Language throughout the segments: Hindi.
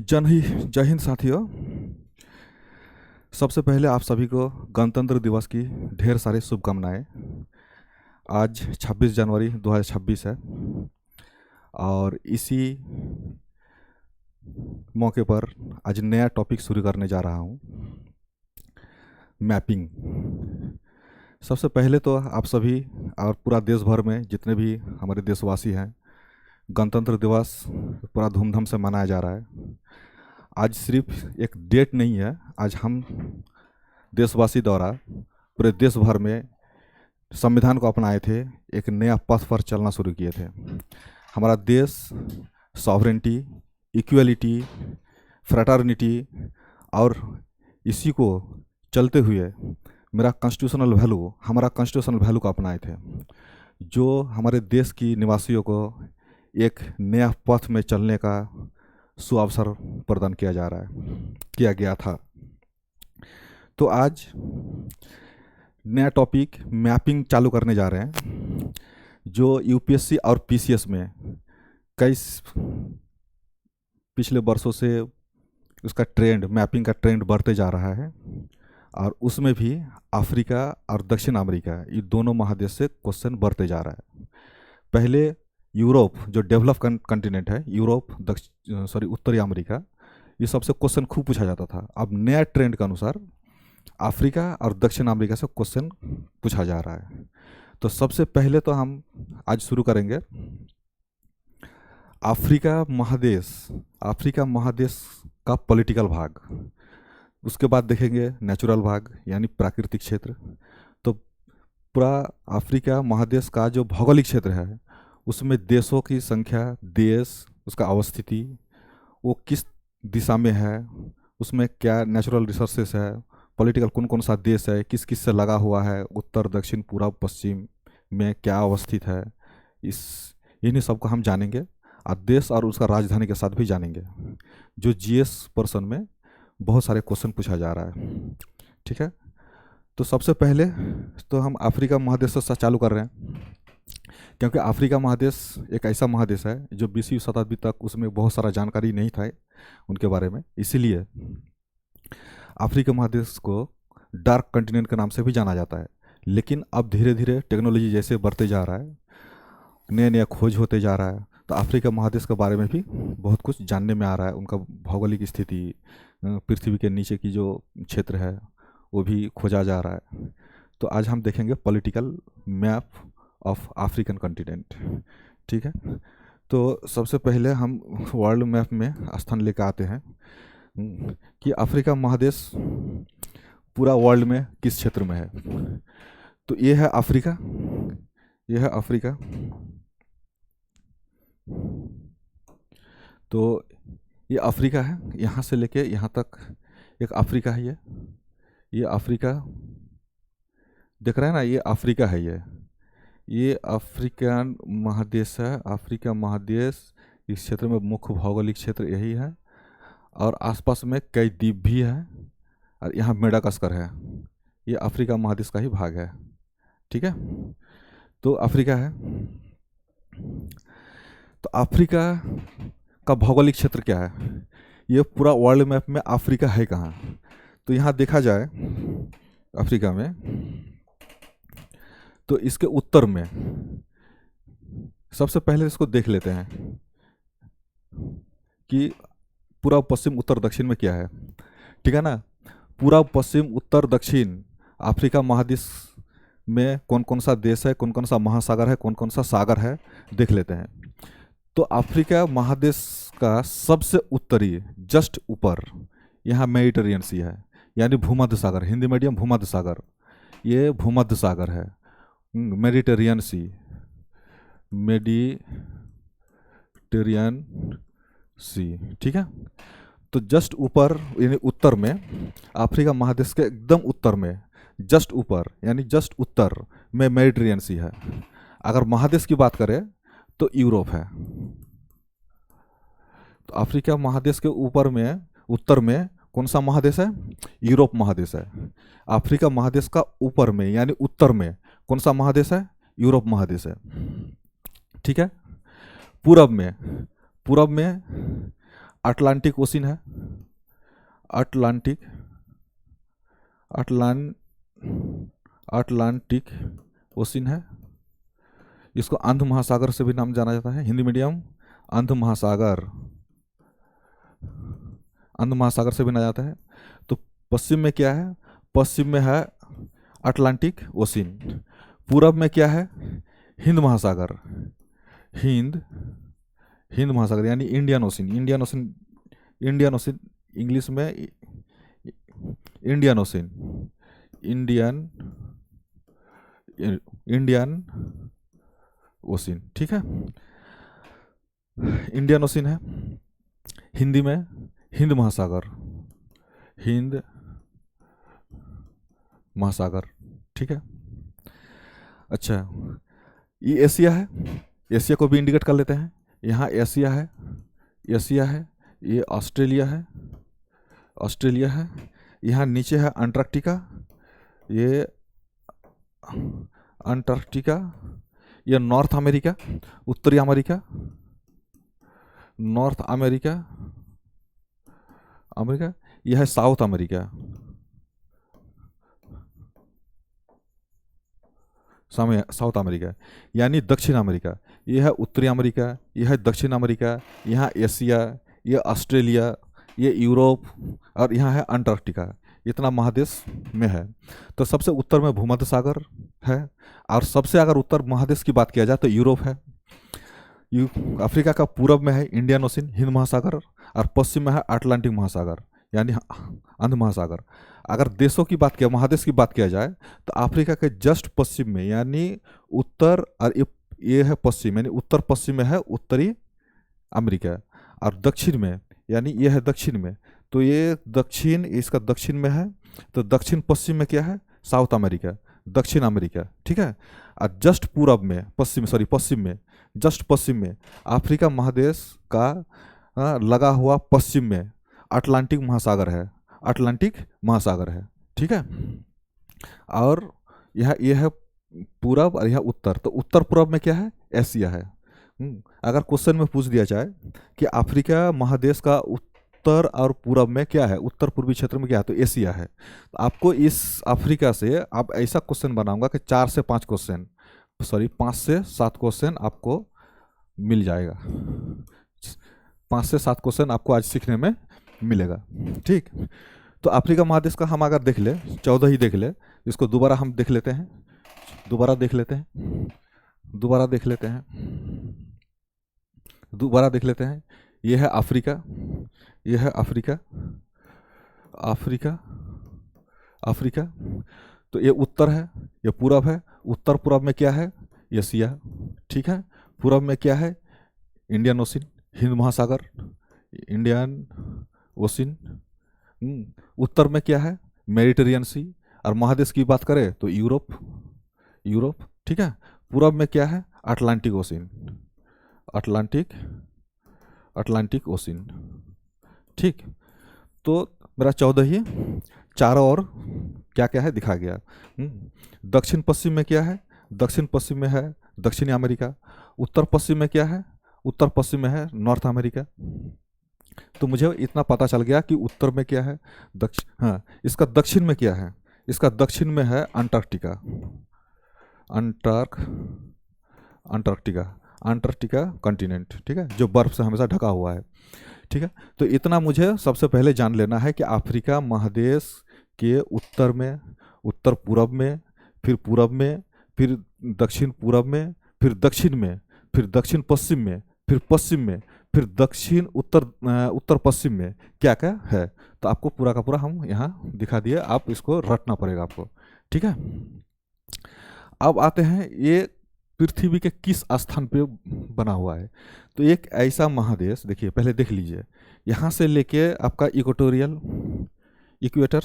जय हिंद साथियों। सबसे पहले आप सभी को गणतंत्र दिवस की ढेर सारी शुभकामनाएं। आज 26 जनवरी 2026 है और इसी मौके पर आज नया टॉपिक शुरू करने जा रहा हूं, मैपिंग। सबसे पहले तो आप सभी और पूरा देश भर में जितने भी हमारे देशवासी हैं, गणतंत्र दिवस पूरा धूमधाम से मनाया जा रहा है। आज सिर्फ एक डेट नहीं है, आज हम देशवासी द्वारा पूरे देश भर में संविधान को अपनाए थे, एक नया पथ पर चलना शुरू किए थे। हमारा देश सॉवरेंटी, इक्वलिटी, फ्रेटर्निटी और इसी को चलते हुए मेरा कॉन्स्टिट्यूशनल वैल्यू, हमारा कॉन्स्टिट्यूशनल वैल्यू को अपनाए थे, जो हमारे देश की निवासियों को एक नया पथ में चलने का सुअवसर प्रदान किया गया था। तो आज नया टॉपिक मैपिंग चालू करने जा रहे हैं, जो यूपीएससी और पीसीएस में कई पिछले वर्षों से उसका ट्रेंड, मैपिंग का ट्रेंड बढ़ते जा रहा है और उसमें भी अफ्रीका और दक्षिण अमेरिका, ये दोनों महादेश से क्वेश्चन बढ़ते जा रहा है। पहले यूरोप, जो डेवलप कंटिनेंट है, यूरोप, उत्तरी अमेरिका, ये सबसे क्वेश्चन खूब पूछा जाता था। अब नया ट्रेंड के अनुसार अफ्रीका और दक्षिण अमेरिका से क्वेश्चन पूछा जा रहा है। तो सबसे पहले तो हम आज शुरू करेंगे अफ्रीका महादेश का पॉलिटिकल भाग, उसके बाद देखेंगे नेचुरल भाग यानी प्राकृतिक क्षेत्र। तो पूरा अफ्रीका महादेश का जो भौगोलिक क्षेत्र है, उसमें देशों की संख्या, देश, उसका अवस्थिति, वो किस दिशा में है, उसमें क्या नेचुरल रिसोर्सेस है, पॉलिटिकल कौन कौन सा देश है, किस किस से लगा हुआ है, उत्तर, दक्षिण, पूर्व, पश्चिम में क्या अवस्थित है, इन्हीं सब को हम जानेंगे और देश और उसका राजधानी के साथ भी जानेंगे, जो जीएस पर्सन में बहुत सारे क्वेश्चन पूछा जा रहा है। ठीक है, तो सबसे पहले तो हम अफ्रीका महादेश से चालू कर रहे हैं, क्योंकि अफ्रीका महादेश एक ऐसा महादेश है जो 20वीं शताब्दी तक उसमें बहुत सारा जानकारी नहीं था उनके बारे में। इसीलिए अफ्रीका महादेश को डार्क कंटिनेंट के नाम से भी जाना जाता है। लेकिन अब धीरे धीरे टेक्नोलॉजी जैसे बढ़ते जा रहा है, नया नया खोज होते जा रहा है, तो अफ्रीका महादेश के बारे में भी बहुत कुछ जानने में आ रहा है। उनका भौगोलिक स्थिति, पृथ्वी के नीचे की जो क्षेत्र है, वो भी खोजा जा रहा है। तो आज हम देखेंगे political map of African continent. ठीक है, तो सबसे पहले हम वर्ल्ड मैप में स्थान लेकर आते हैं कि अफ्रीका महादेश पूरा वर्ल्ड में किस क्षेत्र में है। तो ये है अफ्रीका, ये है अफ्रीका। तो ये अफ्रीका है, यहाँ से लेके यहाँ तक एक अफ्रीका है। ये अफ्रीका देख रहे हैं ना, ये अफ्रीका है। ये अफ्रीकन महादेश है। अफ्रीका महादेश, इस क्षेत्र में मुख्य भौगोलिक क्षेत्र यही है और आसपास में कई द्वीप भी हैं और यहाँ मेडागास्कर है। ये अफ्रीका महादेश का ही भाग है। ठीक है, तो अफ्रीका है। तो अफ्रीका का भौगोलिक क्षेत्र क्या है, ये पूरा वर्ल्ड मैप में अफ्रीका है कहाँ। तो यहाँ देखा जाए अफ्रीका में, तो इसके उत्तर में सबसे पहले इसको देख लेते हैं कि पूर्व, पश्चिम, उत्तर, दक्षिण में क्या है। ठीक है ना, पूर्व, पश्चिम, उत्तर, दक्षिण अफ्रीका महादेश में कौन कौन सा देश है, कौन कौन सा महासागर है, कौन कौन सा सागर है, देख लेते हैं। तो अफ्रीका महादेश का सबसे उत्तरी, जस्ट ऊपर, यहाँ मेडिटेरियन सी है, यानी भूमध्य सागर, हिंदी मीडियम भूमध्य सागर, ये भूमध्य सागर है, मेडिटेरियन सी, मेडिटेरियन सी। ठीक है, तो जस्ट ऊपर यानी उत्तर में, अफ्रीका महादेश के एकदम उत्तर में, जस्ट ऊपर यानी जस्ट उत्तर में मेडिटेरियन सी है। अगर महादेश की बात करें तो यूरोप है। तो अफ्रीका महादेश के ऊपर में, उत्तर में कौन सा महादेश है, यूरोप महादेश है। अफ्रीका महादेश का ऊपर में यानी उत्तर में कौन सा महादेश है, यूरोप महादेश है। ठीक है, पूरब में अटलांटिक ओशिन है, अटलांटिक अटलान अटलांटिक ओशिन है। इसको अंध महासागर से भी नाम जाना जाता है, हिंदी मीडियम अंध महासागर, अंध महासागर से भी जाना जाता है। तो पश्चिम में क्या है, पश्चिम में है अटलांटिक ओशिन, पूरब में क्या है, हिंद महासागर, हिंद हिंद महासागर यानी Indian Ocean, Indian Ocean, Indian Ocean English में Indian Ocean, Indian Indian Ocean, ठीक है, इंडियन ओशिन है। हिंदी में हिंद महासागर, हिंद महासागर, ठीक है। अच्छा, ये एशिया है, एशिया को भी इंडिकेट कर लेते हैं। यहाँ एशिया है, एशिया है, ये ऑस्ट्रेलिया है, ऑस्ट्रेलिया है। यहाँ नीचे है अंटार्कटिका, ये अंटार्कटिका, ये नॉर्थ अमेरिका, उत्तरी अमेरिका, नॉर्थ अमेरिका, अमेरिका, यह है साउथ अमेरिका, साउथ अमेरिका यानी दक्षिण अमेरिका। यह है उत्तरी अमेरिका, यह है दक्षिण अमेरिका, यहाँ एशिया, यह ऑस्ट्रेलिया, ये यूरोप और यहाँ है अंटार्कटिका। इतना महादेश में है। तो सबसे उत्तर में भूमध्य सागर है, और सबसे अगर उत्तर महादेश की बात किया जाए तो यूरोप है। अफ्रीका का पूरब में है इंडियन ओशिन, हिंद महासागर, और पश्चिम में है अटलांटिक महासागर यानी अंध महासागर। अगर देशों की बात किया, महादेश की बात किया जाए तो अफ्रीका के जस्ट पश्चिम में यानी उत्तर, और ये है पश्चिम यानी उत्तर पश्चिम में है उत्तरी अमेरिका, और दक्षिण में यानी ये है दक्षिण में, तो ये दक्षिण, इसका दक्षिण में है, तो दक्षिण पश्चिम में क्या है, साउथ अमेरिका, दक्षिण अमेरिका, ठीक है। और जस्ट पूरब में, पश्चिम में, जस्ट पश्चिम में अफ्रीका महादेश का लगा हुआ पश्चिम में अटलांटिक महासागर है, अटलांटिक महासागर है, ठीक है। और यह है पूरब और यह उत्तर, तो उत्तर पूरब में क्या है, एशिया है। अगर क्वेश्चन में पूछ दिया जाए कि अफ्रीका महादेश का उत्तर और पूरब में क्या है, उत्तर पूर्वी क्षेत्र में क्या है, तो एशिया है। तो आपको इस अफ्रीका से आप ऐसा क्वेश्चन बनाऊंगा कि 4 से 5 क्वेश्चन, 5 से 7 क्वेश्चन आपको मिल जाएगा, 5 से 7 क्वेश्चन आपको आज सीखने में मिलेगा, ठीक। तो अफ्रीका महादेश का हम अगर देख ले, 14 ही देख ले, इसको दोबारा हम देख लेते हैं, दोबारा देख लेते हैं, दोबारा देख लेते हैं, दोबारा देख लेते हैं। यह है अफ्रीका, यह है अफ्रीका, अफ्रीका, अफ्रीका, तो ये उत्तर है, ये पूरब है। उत्तर पूरब में क्या है, एशिया, ठीक है। पूरब में क्या है, इंडियन ओशिन, हिंद महासागर, इंडियन ओशिन। उत्तर में क्या है, मेडिटेरियन सी, और महादेश की बात करें तो यूरोप, यूरोप, ठीक है। पूरब में क्या है, Atlantic ocean, Atlantic, Atlantic ocean, ठीक। तो मेरा 14 ही, चारों ओर क्या क्या है दिखा गया। दक्षिण पश्चिम में क्या है, दक्षिण पश्चिम में है दक्षिणी अमेरिका। उत्तर पश्चिम में क्या है, उत्तर पश्चिम में है नॉर्थ अमेरिका। तो मुझे इतना पता चल गया कि उत्तर में क्या है, हाँ, इसका दक्षिण में क्या है, इसका दक्षिण में है अंटार्कटिका, अंटार्कटिका, अंटार्कटिका कॉन्टिनेंट, ठीक है, जो बर्फ से हमेशा ढका हुआ है, ठीक है। तो इतना मुझे सबसे पहले जान लेना है कि अफ्रीका महादेश के उत्तर में, उत्तर पूरब में, फिर पूरब में, फिर दक्षिण पूरब में, फिर दक्षिण में, फिर दक्षिण पश्चिम में, फिर पश्चिम में, फिर दक्षिण उत्तर पश्चिम में क्या क्या है। तो आपको पूरा का पूरा हम यहाँ दिखा दिए, आप इसको रटना पड़ेगा आपको, ठीक है। अब आते हैं ये पृथ्वी के किस स्थान पे बना हुआ है। तो एक ऐसा महादेश, देखिए पहले देख लीजिए, यहाँ से लेके आपका इक्वेटोरियल, इक्वेटर,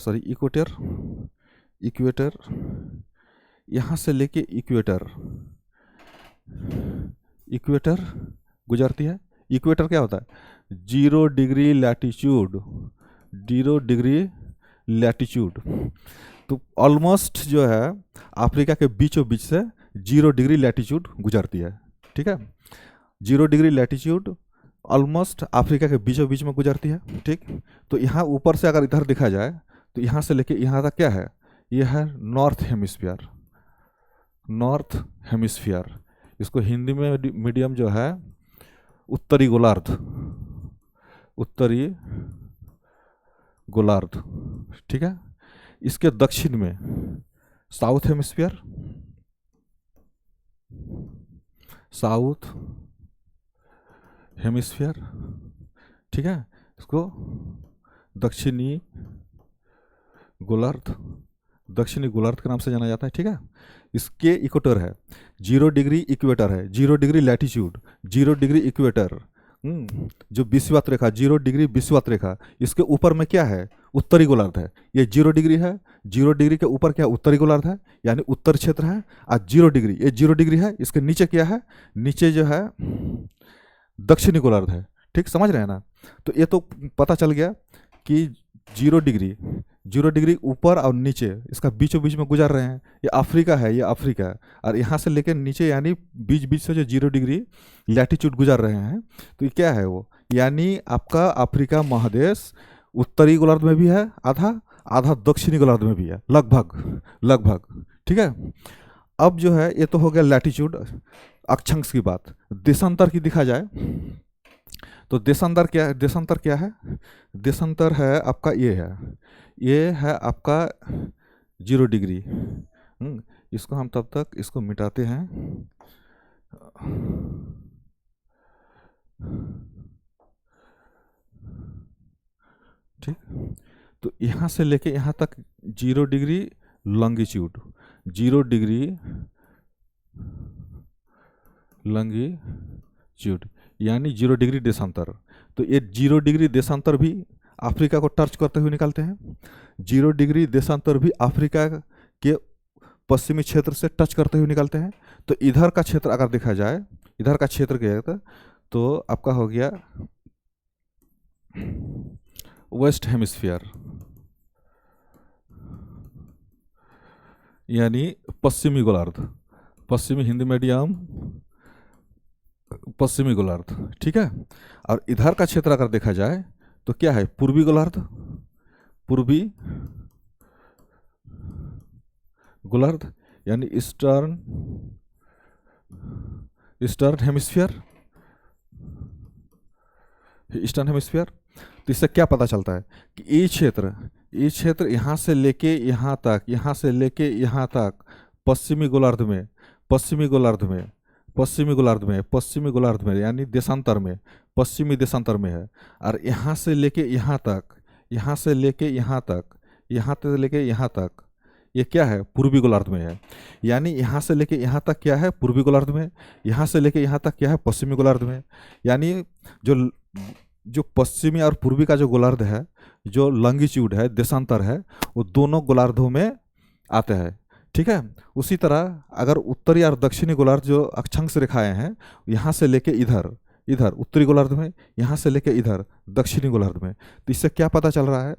यहाँ से लेके इक्वेटर गुजरती है। इक्वेटर क्या होता है, 0 डिग्री लैटिट्यूड, 0 डिग्री लैटिट्यूड। तो ऑलमोस्ट जो है अफ्रीका के बीचों बीच से 0 डिग्री लैटिट्यूड गुजरती है, ठीक है। 0 डिग्री लैटिट्यूड ऑलमोस्ट अफ्रीका के बीचों बीच में गुजरती है, ठीक। तो यहाँ ऊपर से अगर इधर देखा जाए तो यहाँ से लेके यहाँ तक क्या है, यह है नॉर्थ हेमिस्फीयर, नॉर्थ हेमिस्फीयर। इसको हिंदी में मीडियम जो है उत्तरी गोलार्ध, उत्तरी गोलार्ध, ठीक है। इसके दक्षिण में साउथ हेमिस्फीयर, साउथ हेमिस्फीयर, ठीक है। इसको दक्षिणी गोलार्ध, दक्षिणी गोलार्ध के नाम से जाना जाता है, ठीक है। इसके इक्वेटर है 0 डिग्री, इक्वेटर है 0 डिग्री लैटिट्यूड, 0 डिग्री इक्वेटर, जो विषुवत रेखा 0 डिग्री विषुवत रेखा, इसके ऊपर में क्या है, उत्तरी गोलार्ध है। ये 0 डिग्री है, 0 डिग्री के ऊपर क्या उत्तरी गोलार्ध है, यानी उत्तर क्षेत्र है। और 0 डिग्री, ये 0 डिग्री है, इसके नीचे क्या है, नीचे जो है दक्षिणी गोलार्ध है, ठीक, समझ रहे हैं ना। तो ये तो पता चल गया कि 0 डिग्री, 0 डिग्री ऊपर और नीचे, इसका बीचों बीच में गुजर रहे हैं। ये अफ्रीका है, ये अफ्रीका है। और यहाँ से लेकर नीचे यानी बीच बीच से जो 0 डिग्री लैटिट्यूड गुजर रहे हैं, तो ये क्या है वो, यानी आपका अफ्रीका महादेश उत्तरी गोलार्ध में भी है आधा, आधा दक्षिणी गोलार्ध में भी है, लगभग लगभग, ठीक है। अब जो है ये तो हो गया लैटिट्यूड, अक्षांश की बात। देशांतर की देखा जाए तो देशांतर क्या है, देशांतर क्या है, देशांतर है आपका ये है आपका 0 डिग्री। इसको हम तब तक इसको मिटाते हैं, ठीक। तो यहाँ से लेके यहाँ तक 0 डिग्री लॉन्गिट्यूड, 0 डिग्री लॉन्गिट्यूड यानी 0 डिग्री देशांतर। तो ये 0 डिग्री देशांतर भी अफ्रीका को टच करते हुए निकालते हैं, 0 डिग्री देशांतर भी अफ्रीका के पश्चिमी क्षेत्र से टच करते हुए निकालते हैं। तो इधर का क्षेत्र अगर देखा जाए, इधर का क्षेत्र क्या है, तो आपका हो गया वेस्ट हेमिस्फीयर, यानी पश्चिमी गोलार्ध, पश्चिमी हिंदी मीडियम पश्चिमी गोलार्ध, ठीक है। और इधर का क्षेत्र अगर देखा जाए तो क्या है, पूर्वी गोलार्ध, पूर्वी गोलार्ध यानी eastern, eastern hemisphere, eastern hemisphere. तो इससे क्या पता चलता है कि ये क्षेत्र यहाँ से लेके यहाँ तक, यहाँ से लेके यहाँ तक पश्चिमी गोलार्ध में, पश्चिमी गोलार्ध में, पश्चिमी गोलार्ध में, पश्चिमी गोलार्ध में यानी देशांतर में, पश्चिमी देशांतर में है। और यहाँ से लेके यहाँ तक, यहाँ से लेके यहाँ तक, यहाँ से लेके यहाँ तक ये क्या है, पूर्वी गोलार्ध में है। यानी यहाँ से लेके यहाँ तक क्या है, पूर्वी गोलार्ध में, यहाँ से लेके यहाँ तक क्या है, पश्चिमी गोलार्ध में। यानी जो पश्चिमी और पूर्वी का जो गोलार्ध है, जो लॉन्गिट्यूड है, देशांतर है, वो दोनों गोलार्धों में आते हैं, ठीक है। उसी तरह अगर उत्तरी और दक्षिणी गोलार्ध जो अक्षांश रेखाएं हैं, यहाँ से लेके इधर, इधर उत्तरी गोलार्ध में, यहाँ से लेके इधर दक्षिणी गोलार्ध में। तो इससे क्या पता चल रहा है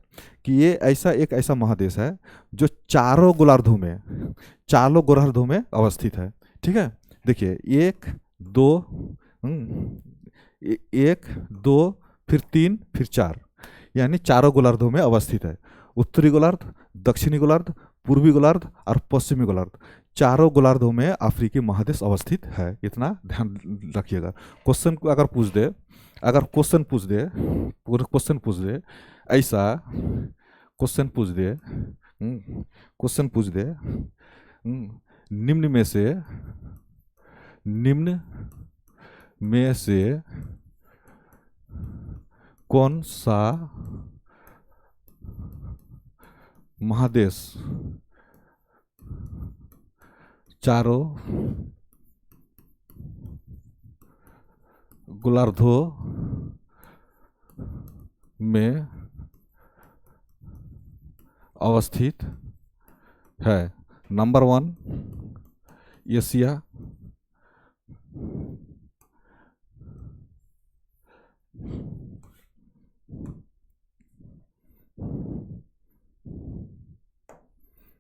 कि ये एक ऐसा महादेश है जो चारों गोलार्धों में अवस्थित है, ठीक है। देखिए 1 2 फिर 3 फिर 4, यानी चारों गोलार्धों में अवस्थित है। उत्तरी गोलार्ध, दक्षिणी गोलार्ध, पूर्वी गोलार्ध और पश्चिमी गोलार्ध, चारों गोलार्धों में अफ्रीकी महादेश अवस्थित है। इतना ध्यान रखिएगा। क्वेश्चन अगर पूछ दे, अगर क्वेश्चन पूछ दे, पूरा क्वेश्चन पूछ दे, ऐसा क्वेश्चन पूछ दे, क्वेश्चन पूछ दे, निम्न में से कौन सा महादेश चारों गोलार्धों में अवस्थित है। Number 1 Asia,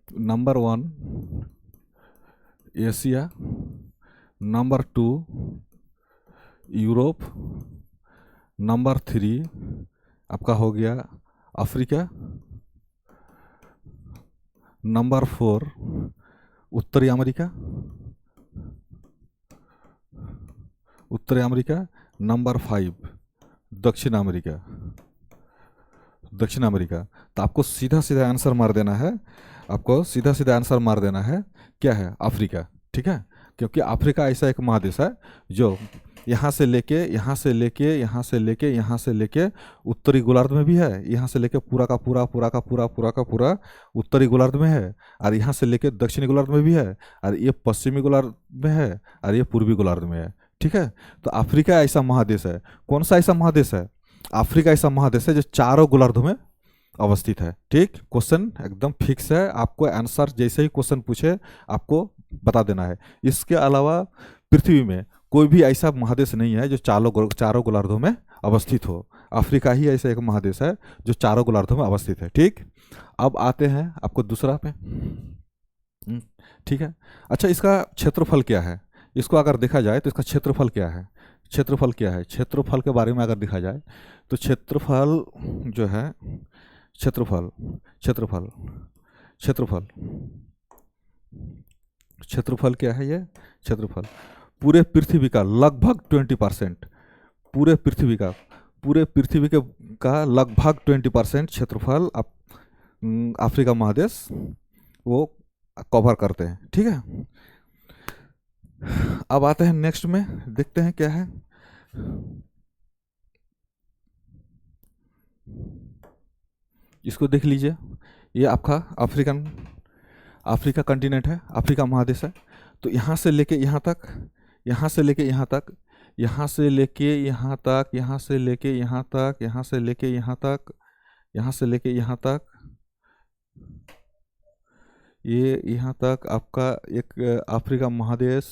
number 1 Asia, number 2 Europe, number 3 आपका हो गया अफ्रीका। नंबर 4 उत्तरी अमेरिका, उत्तरी अमेरिका। नंबर 5 दक्षिण अमेरिका, दक्षिण अमेरिका। तो आपको सीधा सीधा आंसर मार देना है, आपको सीधा सीधा आंसर मार देना है, क्या है? अफ्रीका। ठीक है, क्योंकि अफ्रीका ऐसा एक महादेश है जो यहाँ से लेके यहाँ से लेके यहाँ से लेके यहाँ से लेके उत्तरी गोलार्ध में भी है, यहाँ से लेके पूरा का पूरा पूरा का पूरा पूरा का पूरा उत्तरी गोलार्ध में है, और यहाँ से लेके दक्षिणी गोलार्ध में भी है, और ये पश्चिमी गोलार्ध में है, और ये पूर्वी गोलार्ध में है। ठीक है, तो अफ्रीका ऐसा महादेश है। कौन सा ऐसा महादेश है? अफ्रीका ऐसा महादेश है जो चारों गोलार्धों में अवस्थित है। ठीक, क्वेश्चन एकदम फिक्स है, आपको आंसर जैसे ही क्वेश्चन पूछे आपको बता देना है। इसके अलावा पृथ्वी में कोई भी ऐसा महादेश नहीं है जो चारों गोलार्धों में अवस्थित हो। अफ्रीका ही ऐसा एक महादेश है जो चारों गोलार्धों में अवस्थित है। ठीक, अब आते हैं आपको दूसरा पे। ठीक है, अच्छा इसका क्षेत्रफल क्या है? इसको अगर देखा जाए तो इसका क्षेत्रफल क्या है? क्षेत्रफल क्या है? क्षेत्रफल के बारे में अगर देखा जाए तो क्षेत्रफल जो है, क्षेत्रफल क्षेत्रफल क्षेत्रफल क्षेत्रफल क्या है? ये क्षेत्रफल पूरे पृथ्वी का लगभग 20%, पूरे पृथ्वी का लगभग 20% क्षेत्रफल अफ्रीका महादेश वो कवर करते हैं। ठीक है, अब आते हैं नेक्स्ट में, देखते हैं क्या है। इसको देख लीजिए, ये आपका अफ्रीका कंटिनेंट है, अफ्रीका महादेश है। तो यहाँ से लेके यहाँ तक, यहाँ से लेके यहाँ तक, यहाँ से लेके यहाँ तक, यहाँ से लेके यहाँ तक, यहाँ से लेके यहाँ तक, यहाँ से लेके यहाँ तक, ये यहाँ तक आपका एक अफ्रीका महादेश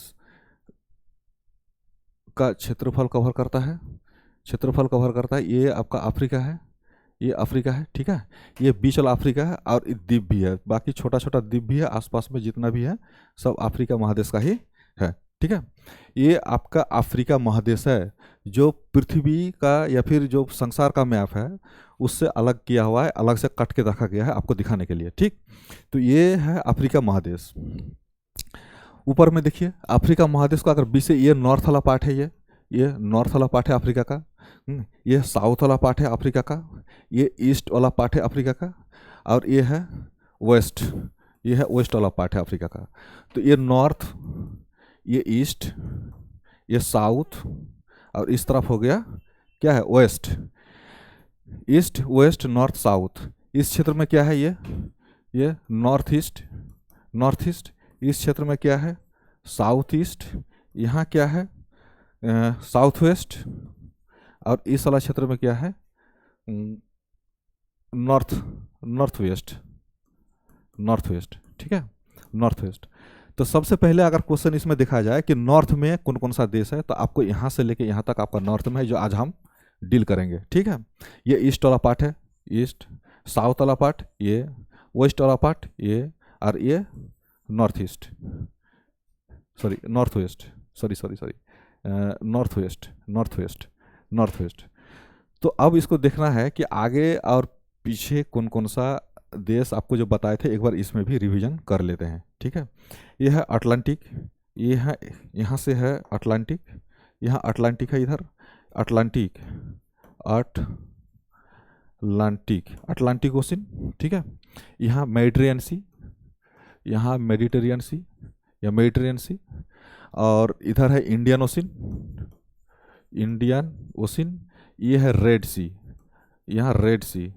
का क्षेत्रफल कवर करता है, क्षेत्रफल कवर करता है। ये आपका अफ्रीका है, ये अफ्रीका है। ठीक है, ये बीच वाला अफ्रीका है, और द्वीप भी है, बाकी छोटा छोटा द्वीप भी है, आसपास में जितना भी है सब अफ्रीका महादेश का ही है। ठीक है, ये आपका अफ्रीका महादेश है जो पृथ्वी का या फिर जो संसार का मैप है उससे अलग किया हुआ है, अलग से कट के रखा गया है आपको दिखाने के लिए। ठीक, तो ये है अफ्रीका महादेश। ऊपर में देखिए अफ्रीका महादेश का अगर बीच से, ये नॉर्थ वाला पार्ट है, ये नॉर्थ वाला पार्ट है अफ्रीका का, ये साउथ वाला पार्ट है अफ्रीका का, ये ईस्ट वाला पार्ट है अफ्रीका का, और ये है वेस्ट, ये है वेस्ट वाला पार्ट है अफ्रीका का। तो ये नॉर्थ, ये ईस्ट, ये साउथ, और इस तरफ हो गया क्या है? West. East west north south. इस क्षेत्र में क्या है? ये नॉर्थ ईस्ट, नॉर्थ ईस्ट। इस क्षेत्र में क्या है? South east. यहाँ क्या है? South west. और इस वाला क्षेत्र में क्या है? North west, north west. ठीक है, नॉर्थ वेस्ट। तो सबसे पहले अगर क्वेश्चन इसमें देखा जाए कि नॉर्थ में कौन कौन सा देश है, तो आपको यहाँ से लेके यहाँ तक आपका नॉर्थ में है, जो आज हम डील करेंगे। ठीक है, ये ईस्ट वाला पार्ट है, ईस्ट। साउथ वाला पार्ट ये, वेस्ट वाला पार्ट ये, और ये north east, sorry north west, sorry north west, north west, north west. तो अब इसको देखना है कि आगे और पीछे कौन कौन सा देश आपको जो बताए थे, एक बार इसमें भी रिवीजन कर लेते हैं। ठीक है, ये है अटलांटिक, ये है यहाँ से है अटलांटिक, यहाँ अटलांटिक है, इधर अटलांटिक, अटलांटिक ओशन। ठीक है, यहाँ मेडिटेरियन सी, यहाँ मेडिटेरियन सी या मेडिटेरियन सी, और इधर है इंडियन ओशन, इंडियन ओशन। ये है रेड सी, यहाँ रेड सी,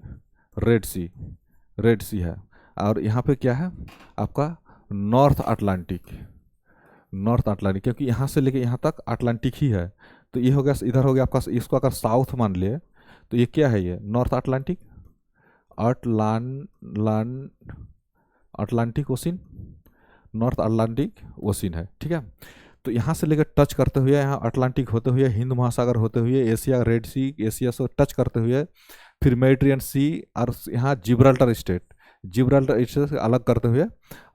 रेड सी, रेड सी है। और यहाँ पे क्या है आपका? नॉर्थ अटलांटिक, नॉर्थ अटलांटिक, क्योंकि यहाँ से लेके यहाँ तक अटलांटिक ही है। तो ये हो गया, इधर हो गया आपका, इसको अगर साउथ मान लिए तो ये क्या है? ये north Atlantic, Atlantic ocean, north Atlantic ocean है। ठीक है, तो यहाँ से लेकर टच करते हुए, यहाँ अटलांटिक होते हुए, हिंद महासागर होते हुए, एशिया, रेड सी, एशिया से टच करते हुए, फिर मेडिटेरियन सी, और यहाँ जिब्राल्टर स्टेट, जिब्राल्टर स्टेट से अलग करते हुए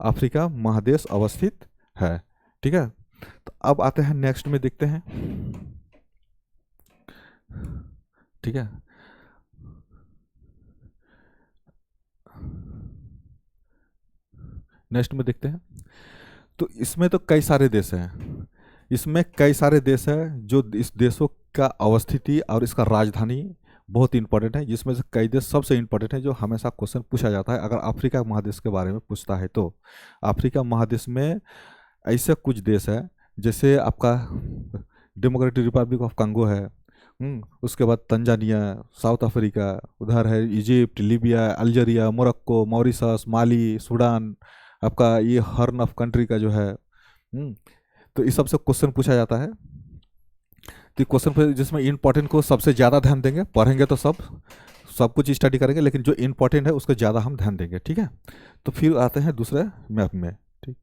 अफ्रीका महादेश अवस्थित है। ठीक है, तो अब आते हैं नेक्स्ट में, देखते हैं ठीक है। नेक्स्ट में देखते हैं। तो इसमें तो कई सारे देश हैं, इसमें कई सारे देश हैं जो इस देशों का अवस्थिति और इसका राजधानी बहुत इंपॉर्टेंट है, जिसमें से कई देश सबसे इंपॉर्टेंट है जो हमेशा क्वेश्चन पूछा जाता है अगर अफ्रीका महादेश के बारे में पूछता है तो। अफ्रीका महादेश में ऐसे कुछ देश है, जैसे आपका डेमोक्रेटिक रिपब्लिक ऑफ कंगो है, उसके बाद तंजानिया, साउथ अफ्रीका, उधर है Egypt, Libya, Algeria, Morocco, Mauritius, Mali, Sudan, आपका ये हॉर्न ऑफ कंट्री का जो है। तो इस सबसे क्वेश्चन पूछा जाता है। तो क्वेश्चन पे जिसमें इंपॉर्टेंट को सबसे ज़्यादा ध्यान देंगे, पढ़ेंगे तो सब सब कुछ स्टडी करेंगे, लेकिन जो इंपॉर्टेंट है उसको ज़्यादा हम ध्यान देंगे, ठीक है। तो फिर आते हैं दूसरे मैप में, ठीक।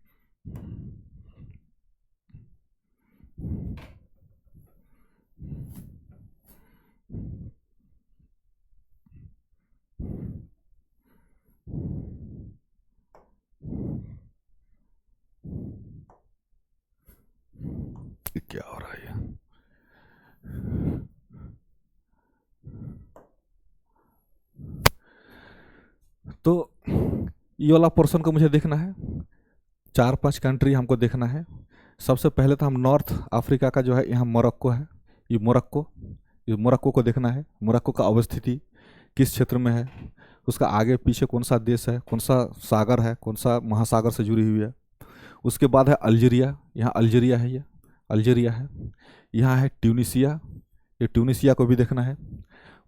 क्या हो रहा है? तो ये वाला पोर्शन को मुझे देखना है, 4-5 कंट्री हमको देखना है। सबसे पहले तो हम नॉर्थ अफ्रीका का जो है, यहाँ मोरक्को है, ये मोरक्को, ये मोरक्को को देखना है। मोरक्को का अवस्थिति किस क्षेत्र में है, उसका आगे पीछे कौन सा देश है, कौन सा सागर है, कौन सा महासागर से जुड़ी हुई है। उसके बाद है अल्जीरिया, यहाँ अल्जीरिया है, ये अल्जीरिया है। यहाँ है ट्यूनिसिया, ये ट्यूनिसिया को भी देखना है।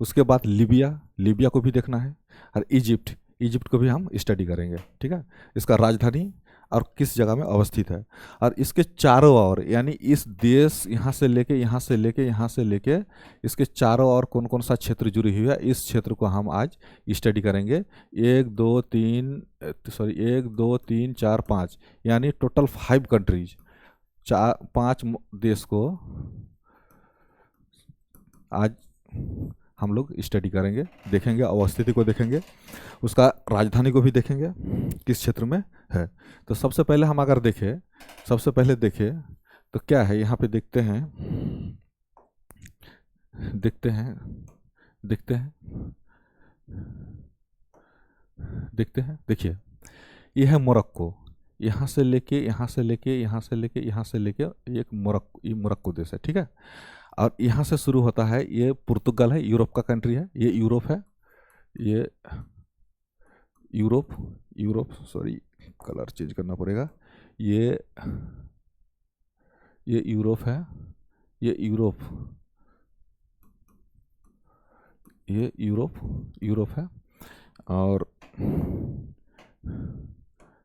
उसके बाद लीबिया, लीबिया को भी देखना है। और इजिप्ट, इजिप्ट को भी हम स्टडी करेंगे, ठीक है। इसका राजधानी और किस जगह में अवस्थित है, और इसके चारों ओर, यानी इस देश यहाँ से लेके यहाँ से लेके यहाँ से लेके इसके चारों ओर कौन कौन सा क्षेत्र जुड़ी हुई है, इस क्षेत्र को हम आज स्टडी करेंगे। 1 2 3 4 5, यानी टोटल 5 कंट्रीज, 5 देश को आज हम लोग स्टडी करेंगे, देखेंगे, अवस्थिति को देखेंगे, उसका राजधानी को भी देखेंगे किस क्षेत्र में है। तो सबसे पहले हम अगर देखें, सबसे पहले देखें तो क्या है, यहाँ पे देखते हैं, देखते हैं, देखते हैं, देखते हैं। देखिए, ये है मोरक्को, यहाँ से लेके यहाँ से लेके यहाँ से लेके यहाँ से लेके एक मोरक्को, ये मोरक्को देश है, ठीक है। और यहाँ से शुरू होता है, ये पुर्तगाल है, यूरोप का कंट्री है, ये यूरोप है, ये Europe, Europe, sorry colour change करना पड़ेगा, ये यूरोप है, ये यूरोप, ये यूरोप, यूरोप है, और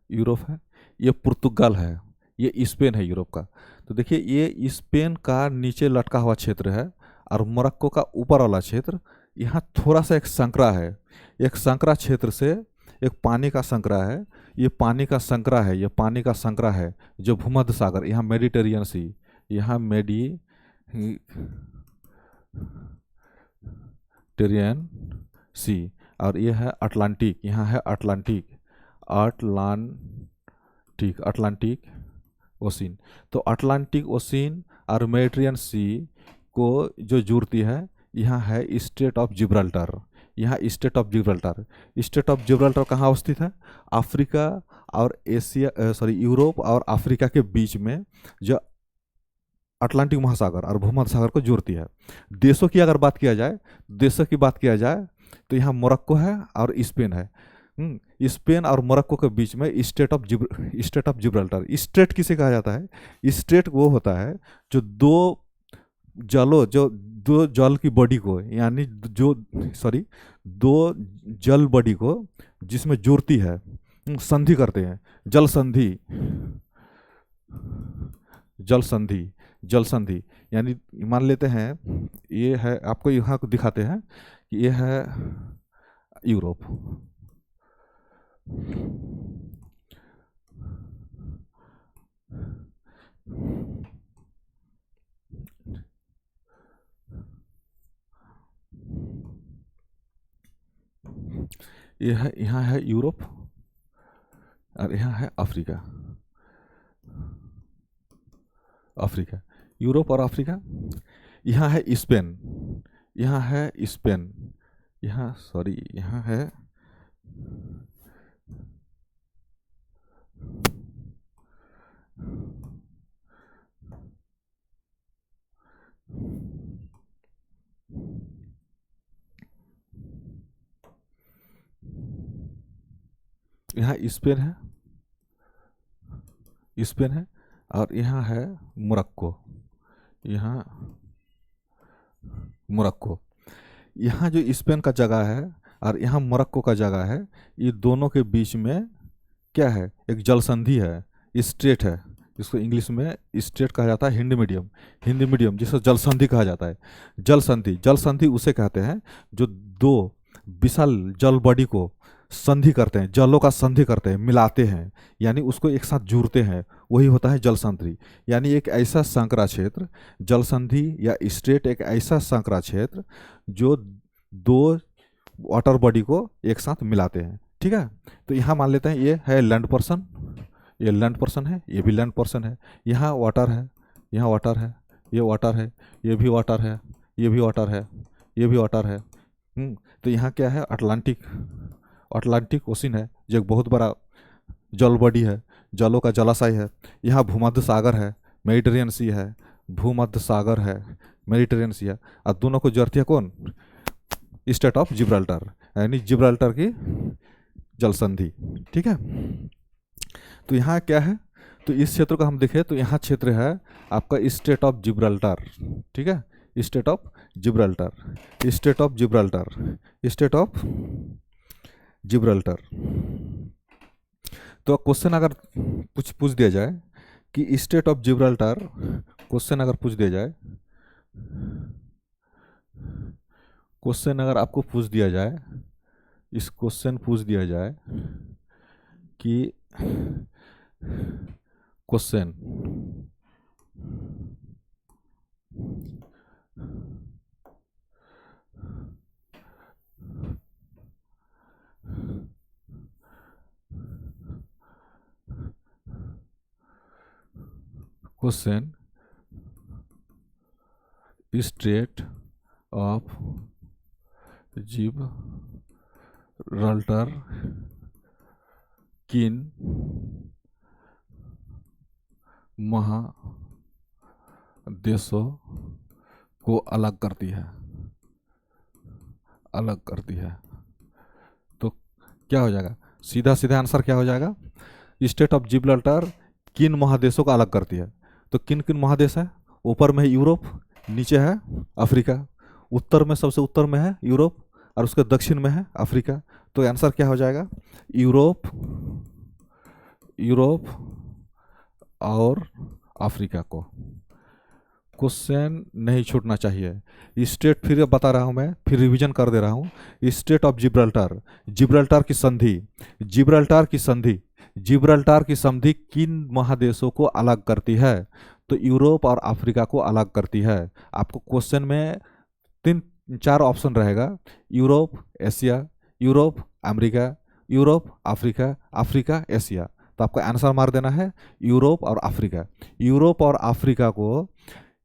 यूरोप है, ये पुर्तगाल है, ये स्पेन है यूरोप का। तो देखिए, ये स्पेन का नीचे लटका हुआ क्षेत्र है, और मोरक्को का ऊपर वाला क्षेत्र, यहाँ थोड़ा सा एक संकरा है, एक संकरा क्षेत्र से एक पानी का संकरा है, ये पानी का संकरा है, ये पानी का संकरा है जो भूमध्य सागर, यहाँ मेडिटेरियन सी, यहाँ मेडिटेरियन सी, और ये है अटलांटिक, यहाँ है अटलांटिक, अटलांटिक, अटलांटिक ओशिन। तो अटलांटिक ओशिन और मेडिटेरियन सी को जो जुड़ती है, यहाँ है स्टेट ऑफ जिब्राल्टर, यहाँ state of Gibraltar. State of Gibraltar कहाँ अवस्थित है? अफ्रीका और एशिया, सॉरी यूरोप और अफ्रीका के बीच में, जो अटलांटिक महासागर और भूमध्य सागर को जोड़ती है। देशों की अगर बात किया जाए, देशों की बात किया जाए तो यहाँ मोरक्को है और स्पेन है। स्पेन और मोरक्को के बीच में स्टेट ऑफ जिब्राल्टर। स्टेट किसे कहा जाता है? स्टेट वो होता है जो दो जल की बॉडी को, यानी दो जल बॉडी को जिसमें जोड़ती है, संधि करते हैं, जल संधि, जल संधि, जल संधि। यानी मान लेते हैं, ये है, आपको यहाँ दिखाते हैं कि ये है यूरोप, ये है, यहाँ है यूरोप, और यहाँ है अफ्रीका, अफ्रीका, यूरोप और अफ्रीका। यहाँ है स्पेन, यहाँ है स्पेन, यहाँ सॉरी यहाँ है यहाँ स्पेन है, स्पेन है, और यहाँ है मोरक्को, यहाँ मोरक्को। यहाँ जो स्पेन का जगह है और यहाँ मोरक्को का जगह है, ये दोनों के बीच में क्या है, एक जल संधि है, स्ट्रेट है, जिसको इंग्लिश में स्ट्रेट कहा जाता है, हिंदी मीडियम, हिंदी मीडियम जिसको जल संधि कहा जाता है। जल संधि, जल संधि उसे कहते हैं जो दो विशाल जल बॉडी को संधि करते हैं, जलों का संधि करते हैं, मिलाते हैं, यानी उसको एक साथ जुड़ते हैं, वही होता है जल संधि। यानी एक ऐसा संकरा क्षेत्र, जल संधि या स्ट्रेट एक ऐसा संकरा क्षेत्र जो दो वाटर बॉडी को एक साथ मिलाते हैं। ठीक है, तो यहाँ मान लेते हैं ये है लैंड पर्सन, ये लैंड पर्सन है, ये भी लैंड पर्सन है, यहाँ वाटर है, यहाँ वाटर है, ये वाटर है, ये भी वाटर है, ये भी वाटर है, ये भी वाटर है। तो यहाँ क्या है, अटलांटिक, अटलांटिक ओशन है, जो एक बहुत बड़ा जल बॉडी है, जलों का जलाशय है। यहाँ भूमध्य सागर है, मेडिटेरियन सी है, भूमध्य सागर है, मेडिटेरियन सी है, और दोनों को जोड़ती है कौन, स्टेट ऑफ जिब्राल्टर, यानी जिब्राल्टर की जल संधि। ठीक है, तो यहाँ क्या है, तो इस क्षेत्र को हम देखें तो यहाँ क्षेत्र है आपका स्टेट ऑफ जिब्राल्टर। ठीक है, state of Gibraltar, state of Gibraltar, state of Gibraltar. तो क्वेश्चन अगर कुछ पूछ दिया जाए कि स्टेट ऑफ जिब्राल्टर, क्वेश्चन अगर पूछ दिया जाए, क्वेश्चन अगर आपको पूछ दिया जाए, इस क्वेश्चन पूछ दिया जाए कि question question state of Gibraltar किन महादेशों को अलग करती है, अलग करती है, तो क्या हो जाएगा, सीधा सीधा आंसर क्या हो जाएगा, स्टेट ऑफ जिब्राल्टर किन महादेशों को अलग करती है। तो किन किन महादेश है, ऊपर में है यूरोप, नीचे है अफ्रीका, उत्तर में सबसे उत्तर में है यूरोप और उसके दक्षिण में है अफ्रीका। तो आंसर क्या हो जाएगा, यूरोप, यूरोप और अफ्रीका को। क्वेश्चन नहीं छूटना चाहिए। स्टेट फिर बता रहा हूँ मैं, फिर रिवीजन कर दे रहा हूँ। स्टेट ऑफ जिब्राल्टर, जिब्राल्टर की संधि, जिब्राल्टर की संधि, जिब्राल्टर की संधि किन महादेशों को अलग करती है, तो यूरोप और अफ्रीका को अलग करती है। आपको क्वेश्चन में तीन चार ऑप्शन रहेगा, Europe Asia, Europe America, Europe Africa, Africa Asia. तो आपको आंसर मार देना है यूरोप और अफ्रीका। यूरोप और अफ्रीका को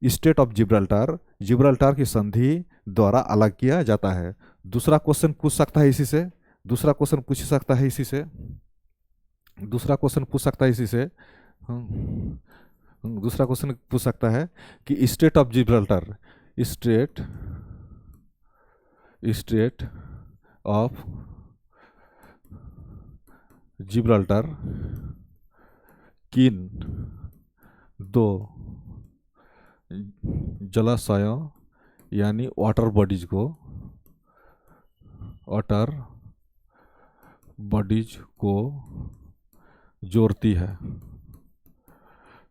स्टेट ऑफ जिब्राल्टर, जिब्राल्टर की संधि द्वारा अलग किया जाता है। दूसरा क्वेश्चन पूछ सकता है इसी से, दूसरा क्वेश्चन पूछ सकता है इसी से, दूसरा क्वेश्चन पूछ सकता है इसी से, दूसरा क्वेश्चन पूछ सकता है कि state of Gibraltar, state, state of Gibraltar किन दो जलाशयों यानी वाटर बॉडीज को, वाटर बॉडीज को जोड़ती है,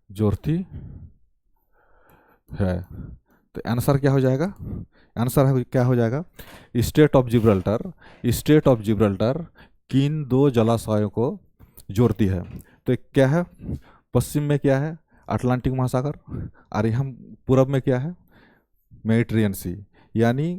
जोड़ती है। तो आंसर क्या हो जाएगा, आंसर क्या हो जाएगा, state of Gibraltar, state of Gibraltar किन दो जलाशयों को जोड़ती है। तो क्या है, पश्चिम में क्या है, अटलांटिक महासागर, और यहाँ पूरब में क्या है, मेडिटेरियन सी। यानी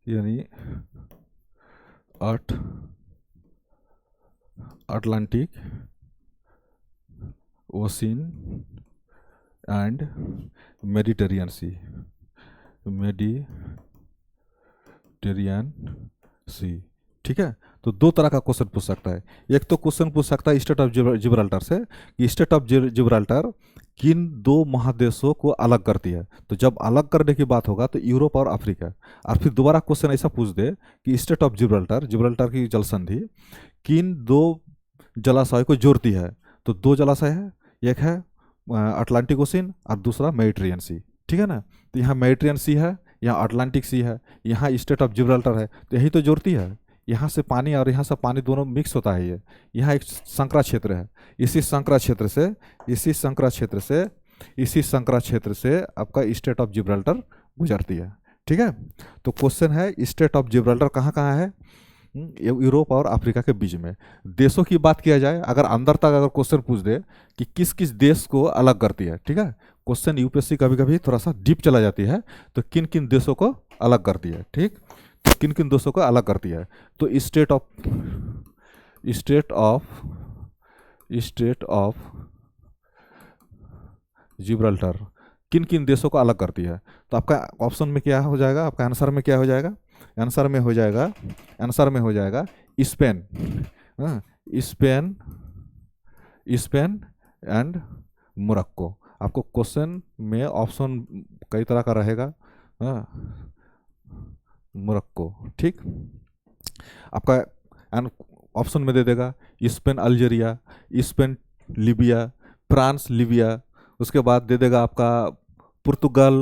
यानी at Atlantic Ocean and Mediterranean Sea, Mediterranean Sea. ठीक है, तो दो तरह का क्वेश्चन पूछ सकता है। एक तो क्वेश्चन पूछ सकता है स्टेट ऑफ जिब्राल्टर से कि स्टेट ऑफ जिब्राल्टर किन दो महादेशों को अलग करती है। तो जब अलग करने की बात होगा तो यूरोप और अफ्रीका। और फिर दोबारा क्वेश्चन ऐसा पूछ दे कि स्टेट ऑफ जिब्राल्टर की जल संधि किन दो जलाशय को जोड़ती है। तो दो जलाशय है, एक है अटलांटिक ओशिन और दूसरा मेडिटेरियन सी। ठीक है ना, तो यहाँ मेडिटेरियन सी है, यहाँ अटलांटिक सी है, यहाँ स्टेट ऑफ जिब्राल्टर है, तो यही तो जोड़ती है। यहाँ से पानी और यहाँ से पानी दोनों मिक्स होता है। ये यहाँ एक संकरा क्षेत्र है, इसी संकरा क्षेत्र से आपका स्टेट ऑफ जिब्राल्टर गुजरती है। ठीक है, तो क्वेश्चन है स्टेट ऑफ जिब्राल्टर कहाँ कहाँ है, यूरोप और अफ्रीका के बीच में। देशों की बात किया जाए, अगर अंदर तक अगर क्वेश्चन पूछ दे कि किस किस देश को अलग करती है, ठीक है, क्वेश्चन यूपीएससी कभी कभी थोड़ा सा डीप चला जाती है, तो किन किन देशों को अलग करती है। ठीक, तो किन किन देशों को अलग करती है, तो स्टेट ऑफ जिब्राल्टर किन किन देशों को अलग करती है। तो आपका ऑप्शन में क्या हो जाएगा, आपका आंसर में क्या हो जाएगा, आंसर में हो जाएगा स्पेन। हाँ, स्पेन एंड मोरक्को। आपको क्वेश्चन में ऑप्शन कई तरह का रहेगा। हाँ, मोरक्को। ठीक, आपका ऑप्शन में दे देगा Spain Algeria, Spain Libya, France Libya, उसके बाद दे देगा आपका पुर्तगाल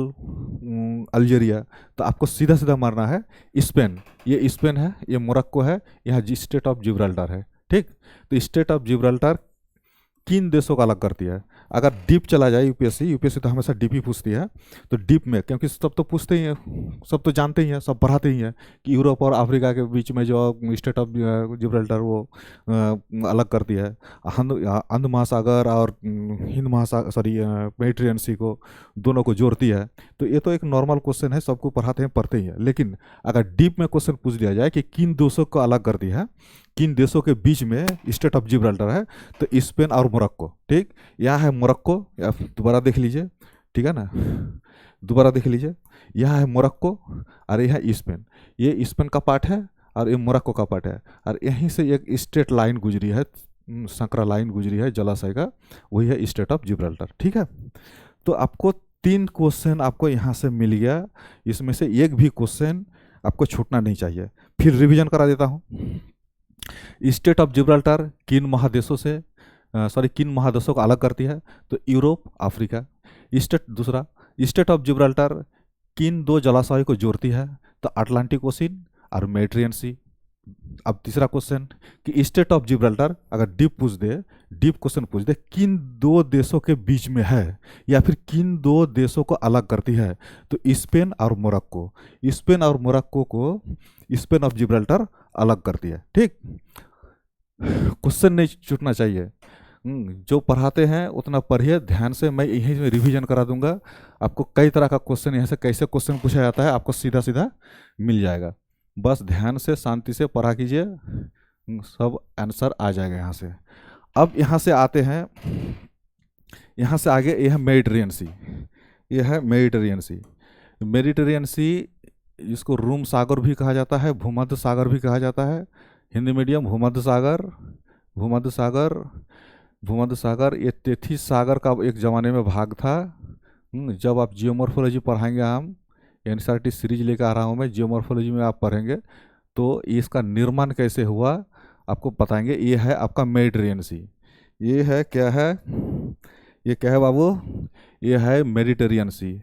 अल्जीरिया। तो आपको सीधा सीधा मारना है स्पेन। ये स्पेन है, ये मोरक्को है, यहाँ स्टेट ऑफ जिब्राल्टर है। ठीक, तो स्टेट ऑफ जिब्राल्टर किन देशों का अलग करती है। अगर डीप चला जाए यूपीएससी तो हमेशा डीप ही पूछती है। तो डीप में, क्योंकि सब तो पूछते ही हैं, सब तो जानते ही हैं, सब पढ़ाते ही हैं कि यूरोप और अफ्रीका के बीच में जो स्टेट ऑफ जिब्राल्टर वो अलग करती है। अंध महासागर और हिंद महासागर, सॉरी मेडिटेरियन सी को, दोनों को जोड़ती है। तो ये तो एक नॉर्मल क्वेश्चन है, सबको पढ़ाते हैं, पढ़ते ही हैं। लेकिन अगर डीप में क्वेश्चन पूछ दिया जाए कि किन देशों को अलग करती है, किन देशों के बीच में स्टेट ऑफ जिब्राल्टर है, तो स्पेन और मोरक्को। ठीक, यहाँ है मोरक्को, दोबारा देख लीजिए, ठीक है ना, दोबारा देख लीजिए, यहाँ है मोरक्को और यह है स्पेन। ये स्पेन का पार्ट है और ये मोरक्को का पार्ट है, और यहीं से एक स्ट्रेट लाइन गुजरी है, संकरा लाइन गुजरी है जलाशय का, वही है स्टेट ऑफ जिब्राल्टर। ठीक है, तो आपको 3 क्वेश्चन आपको यहाँ से मिल गया, इसमें से एक भी क्वेश्चन आपको छूटना नहीं चाहिए। फिर रिवीजन करा देता हूँ। स्टेट ऑफ जिब्राल्टर किन महादेशों को अलग करती है, तो यूरोप अफ्रीका। दूसरा, स्टेट ऑफ जिब्राल्टर किन दो जलाशयों को जोड़ती है, तो अटलांटिक ओशिन और मेडिटेरियन सी। अब तीसरा क्वेश्चन कि स्टेट ऑफ जिब्राल्टर अगर डीप क्वेश्चन पूछ दे किन दो देशों के बीच में है, या फिर किन दो देशों को अलग करती है, तो स्पेन और मोरक्को को स्पेन ऑफ जिब्राल्टर अलग करती है। ठीक, क्वेश्चन नहीं छूटना चाहिए। जो पढ़ाते हैं उतना पढ़िए ध्यान से, मैं यहीं में रिवीजन करा दूंगा। आपको कई तरह का क्वेश्चन, यहाँ से कैसे क्वेश्चन पूछा जाता है आपको सीधा सीधा मिल जाएगा। बस ध्यान से शांति से पढ़ा कीजिए, सब आंसर आ जाएगा यहाँ से। अब यहाँ से आते हैं, यहाँ से आगे ये है मेडिटेरियन सी। इसको रूम सागर भी कहा जाता है, भूमध्य सागर भी कहा जाता है। हिंदी मीडियम भूमध्य सागर ये तेथिस सागर का एक ज़माने में भाग था। जब आप जियोमॉर्फोलॉजी पढ़ाएंगे, हम एनसीईआरटी सीरीज लेकर आ रहा हूँ मैं, जियोमॉर्फोलॉजी में आप पढ़ेंगे तो इसका निर्माण कैसे हुआ आपको बताएंगे। ये है आपका मेडिटेरियन सी। ये है क्या है, ये क्या है बाबू, ये है मेडिटेरियन सी।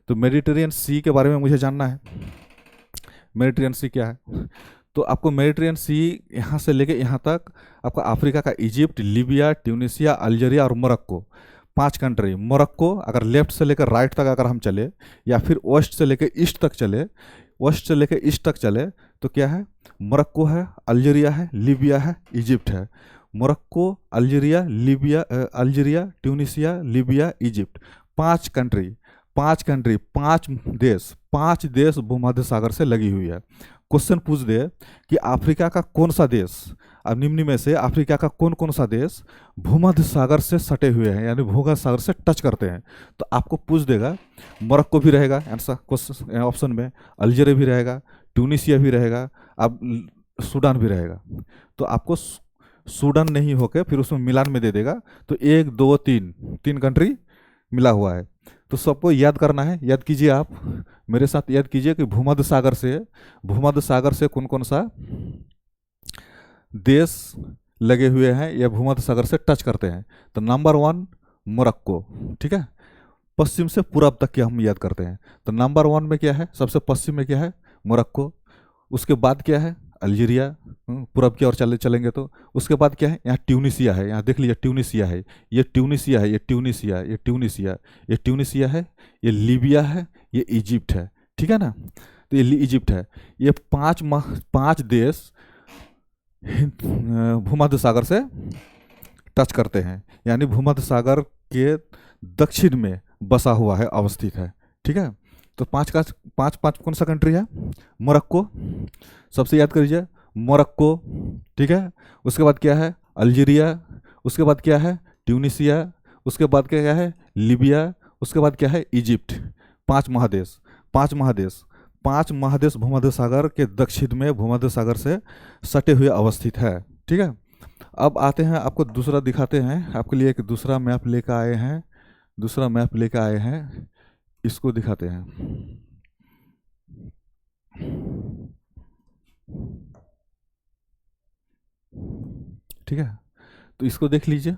तो मेडिटेरियन सी के बारे में मुझे जानना है, मेडिटेरियन सी क्या है। तो आपको मेडिटेरियन सी यहाँ से लेके यहाँ तक आपका अफ्रीका का इजिप्ट, लीबिया, ट्यूनिसिया, अल्जीरिया और मोरक्को, 5 कंट्री। मोरक्को अगर लेफ्ट से लेकर राइट तक अगर हम चले, या फिर वेस्ट से लेकर ईस्ट तक चले, तो क्या है, मोरक्को है, अल्जीरिया है, लीबिया है, इजिप्ट है। Morocco, Algeria, Tunisia, Libya, Egypt, 5 5 country, 5 देश भूमध्य सागर से लगी हुई है। क्वेश्चन पूछ दे कि अफ्रीका का कौन सा देश, अब निम्न में से अफ्रीका का कौन कौन सा देश भूमध्य सागर से सटे हुए हैं, यानी भूमध्य सागर से टच करते हैं, तो आपको पूछ देगा मोरक्को भी रहेगा आंसर क्वेश्चन ऑप्शन में, अल्जीरिया भी रहेगा, ट्यूनीशिया भी रहेगा, अब सूडान भी रहेगा। तो आपको सूडान नहीं होकर फिर उसमें मिलान में दे देगा, तो 1 2 3 कंट्री मिला हुआ है। तो सबको याद करना है, याद कीजिए आप मेरे साथ, याद कीजिए कि भूमध्य सागर से कौन कौन सा देश लगे हुए हैं या भूमध्य सागर से टच करते हैं। तो नंबर 1 मोरक्को, ठीक है, पश्चिम से पूरब तक के हम याद करते हैं। तो नंबर 1 में क्या है, सबसे पश्चिम में क्या है, मोरक्को। उसके बाद क्या है, अल्जीरिया, पूरब की ओर चलेंगे तो उसके बाद क्या है, यहाँ ट्यूनीशिया है, यहाँ देख लीजिए ट्यूनीशिया है, ये ट्यूनीशिया है, ये ट्यूनीशिया, ये ट्यूनीशिया, ये ट्यूनीशिया है, ये लीबिया है, ये इजिप्ट है, ठीक है ना। तो ये इजिप्ट है। ये 5 देश भूमध्य सागर से टच करते हैं, यानी भूमध्य सागर के दक्षिण में बसा हुआ है, अवस्थित है, ठीक है। तो 5 कौन सा कंट्री है, मोरक्को, सबसे याद करिए मोरक्को, ठीक है। उसके बाद क्या है, अल्जीरिया, उसके बाद क्या है, ट्यूनीशिया, उसके बाद क्या है, लीबिया, उसके बाद क्या है, इजिप्ट। 5 महादेश भूमध्य सागर के दक्षिण में भूमध्य सागर से सटे हुए अवस्थित है, ठीक है। अब आते हैं, आपको दूसरा दिखाते हैं, आपके लिए एक दूसरा मैप लेकर आए हैं, इसको दिखाते हैं। ठीक है, तो इसको देख लीजिए,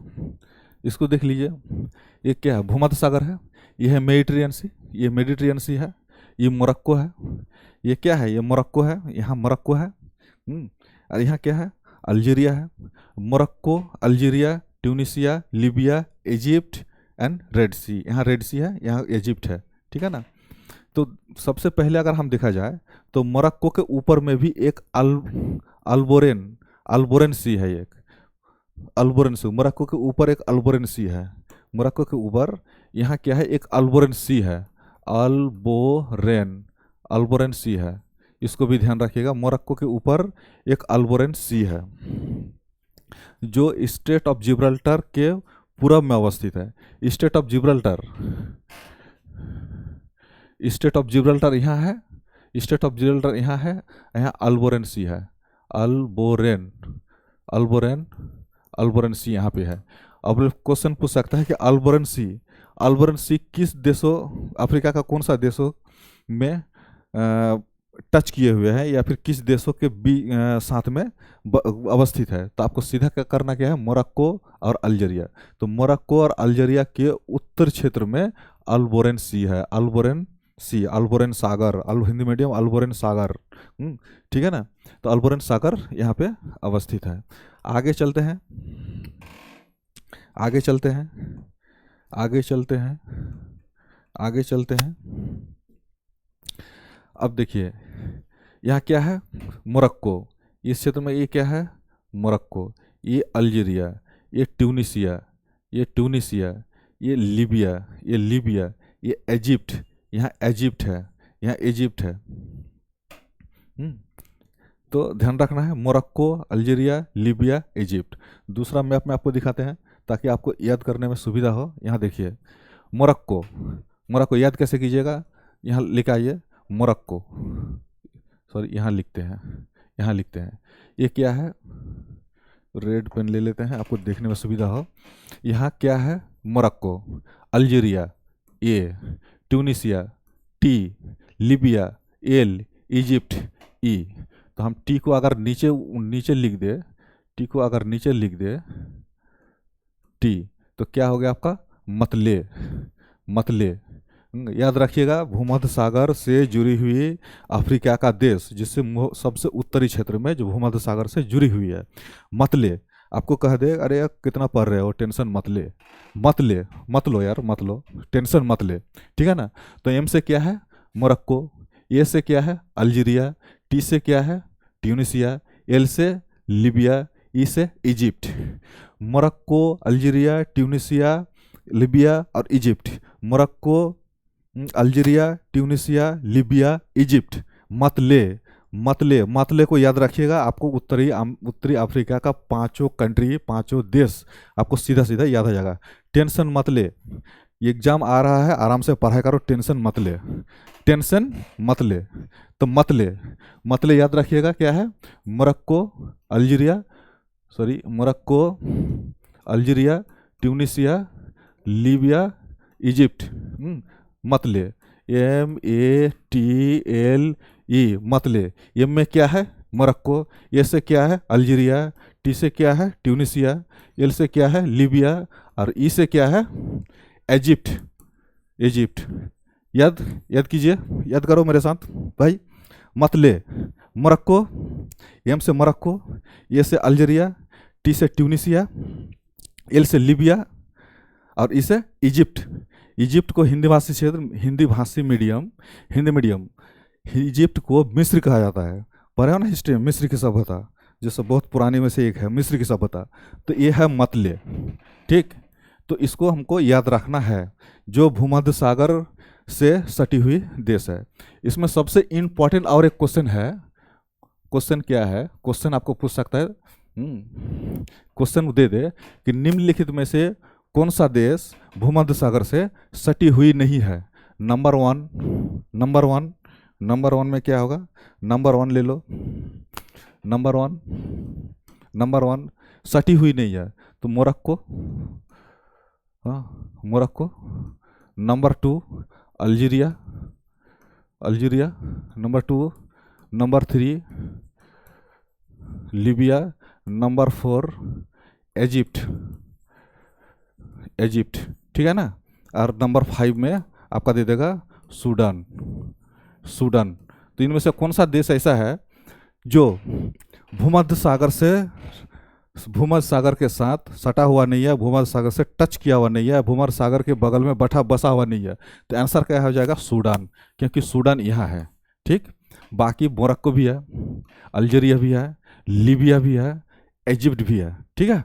ये क्या है, भूमध्य सागर है, ये है मेडिटेरियन सी है, ये मोरक्को है, ये क्या है, ये मोरक्को है, यहाँ मोरक्को है, और यहाँ क्या है, अल्जीरिया है। Morocco, Algeria, Tunisia, Libya, Egypt and Red Sea, यहाँ रेड सी है, यहाँ इजिप्ट है, ठीक है ना। तो सबसे पहले अगर हम देखा जाए तो मोरक्को के ऊपर में भी एक अल्बोरेन सी है, एक अल्बोरेन सी, मोरक्को के ऊपर एक अल्बोरेन सी है, मोरक्को के ऊपर यहाँ क्या है, एक अल्बोरेन सी है, अल्बोरेन सी है, इसको भी ध्यान रखिएगा। मोरक्को के ऊपर एक अल्बोरेन सी है जो स्टेट ऑफ जिब्राल्टर के पूरब में अवस्थित है। स्टेट ऑफ जिब्राल्टर यहाँ है, यहाँ अल्बोरेन सी है, अल्बोरेन सी यहाँ पे है। अब क्वेश्चन पूछ सकता है कि अल्बोरेन सी किस देशों, अफ्रीका का कौन सा देशों में टच किए हुए हैं या फिर किस देशों के साथ में अवस्थित है। तो आपको सीधा क्या करना, क्या है, मोरक्को और अल्जीरिया। तो मोरक्को और अल्जीरिया के उत्तर क्षेत्र में अल्बोरेन सी है, अल्बोरेन सागर, हिंदी मीडियम अल्बोरेन सागर, ठीक है ना। तो अल्बोरेन सागर यहाँ पे अवस्थित है। आगे चलते हैं। अब देखिए यहाँ क्या है, मोरक्को, इस क्षेत्र में ये क्या है, मोरक्को, ये अल्जीरिया, ये ट्यूनीशिया, ये लीबिया, ये इजिप्ट, यहाँ इजिप्ट है, तो ध्यान रखना है, मोरक्को, अल्जीरिया, लीबिया, इजिप्ट। दूसरा मैप में आपको दिखाते हैं ताकि आपको याद करने में सुविधा हो। यहाँ देखिए मोरक्को याद कैसे कीजिएगा, यहाँ लिखा आइए मोरक्को, सॉरी यहाँ लिखते हैं, ये क्या है, रेड पेन ले लेते हैं आपको देखने में सुविधा हो। यहाँ क्या है, Morocco, Algeria A, Tunisia T, Libya L, Egypt E. तो हम टी को अगर नीचे लिख दे टी, तो क्या हो गया आपका, मतले। याद रखिएगा, भूमध्य सागर से जुड़ी हुई अफ्रीका का देश जिससे सबसे उत्तरी क्षेत्र में जो भूमध्य सागर से जुड़ी हुई है, मतले। आपको कह दे अरे यार कितना पढ़ रहे हो, टेंशन मत लो यार, टेंशन मत ले, ठीक है ना। तो एम से क्या है, मोरक्को, ए से क्या है, अल्जीरिया, टी से क्या है, ट्यूनीशिया, एल से लीबिया, ई से Egypt. Morocco, Algeria, Tunisia, Libya और Egypt. Morocco Algeria, Tunisia, Libya, Egypt. मतले, मतले को याद रखिएगा। आपको उत्तरी अफ्रीका का पांचों कंट्री, पांचों देश आपको सीधा सीधा याद आ जाएगा। टेंशन मतले, एग्जाम आ रहा है, आराम से पढ़ाई करो। टेंशन मतले, टेंशन मतले। तो मतले याद रखिएगा क्या है। Morocco, Algeria, Morocco, Algeria, Tunisia, Libya, Egypt. मतले, MATLE, मतले। एम में क्या है मोरक्को, ए से क्या है अल्जीरिया, टी से क्या है ट्यूनिसिया, एल से क्या है लीबिया, और ई से क्या है इजिप्ट। इजिप्ट याद याद कीजिए, याद करो मेरे साथ भाई। मतले, मोरक्को, एम से मोरक्को, ए से अल्जीरिया, टी से ट्यूनिसिया, एल से लीबिया, और ई से इजिप्ट। इजिप्ट को हिंदी भाषी क्षेत्र, हिंदी भाषी मीडियम, हिंदी मीडियम, इजिप्ट को मिस्र कहा जाता है। पढ़े हो ना हिस्ट्री में, मिस्र की सभ्यता जैसे बहुत पुरानी में से एक है मिस्र की सभ्यता। तो ये है मतले, ठीक। तो इसको हमको याद रखना है, जो भूमध्य सागर से सटी हुई देश है। इसमें सबसे इम्पोर्टेंट और एक क्वेश्चन है। क्वेश्चन क्या है, क्वेश्चन आपको पूछ सकता है, क्वेश्चन दे दे कि निम्नलिखित में से कौन सा देश भूमध्य सागर से सटी हुई नहीं है। नंबर वन में क्या होगा, नंबर वन ले लो। नंबर वन सटी हुई नहीं है तो मोरक्को, हाँ Morocco. Number two Algeria, number two. Number three Libya. Number four Egypt, ठीक है ना। और नंबर फाइव में आपका दे देगा सूडान। तो इनमें से कौन सा देश ऐसा है जो भूमध्य सागर के साथ सटा हुआ नहीं है, भूमध्य सागर से टच किया हुआ नहीं है, भूमध्य सागर के बगल में बसा हुआ नहीं है। तो आंसर क्या हो जाएगा, सूडान, क्योंकि सूडान यहाँ है, ठीक। बाकी मोरक्को भी है, अल्जीरिया भी है, लीबिया भी है, इजिप्ट भी है, ठीक है।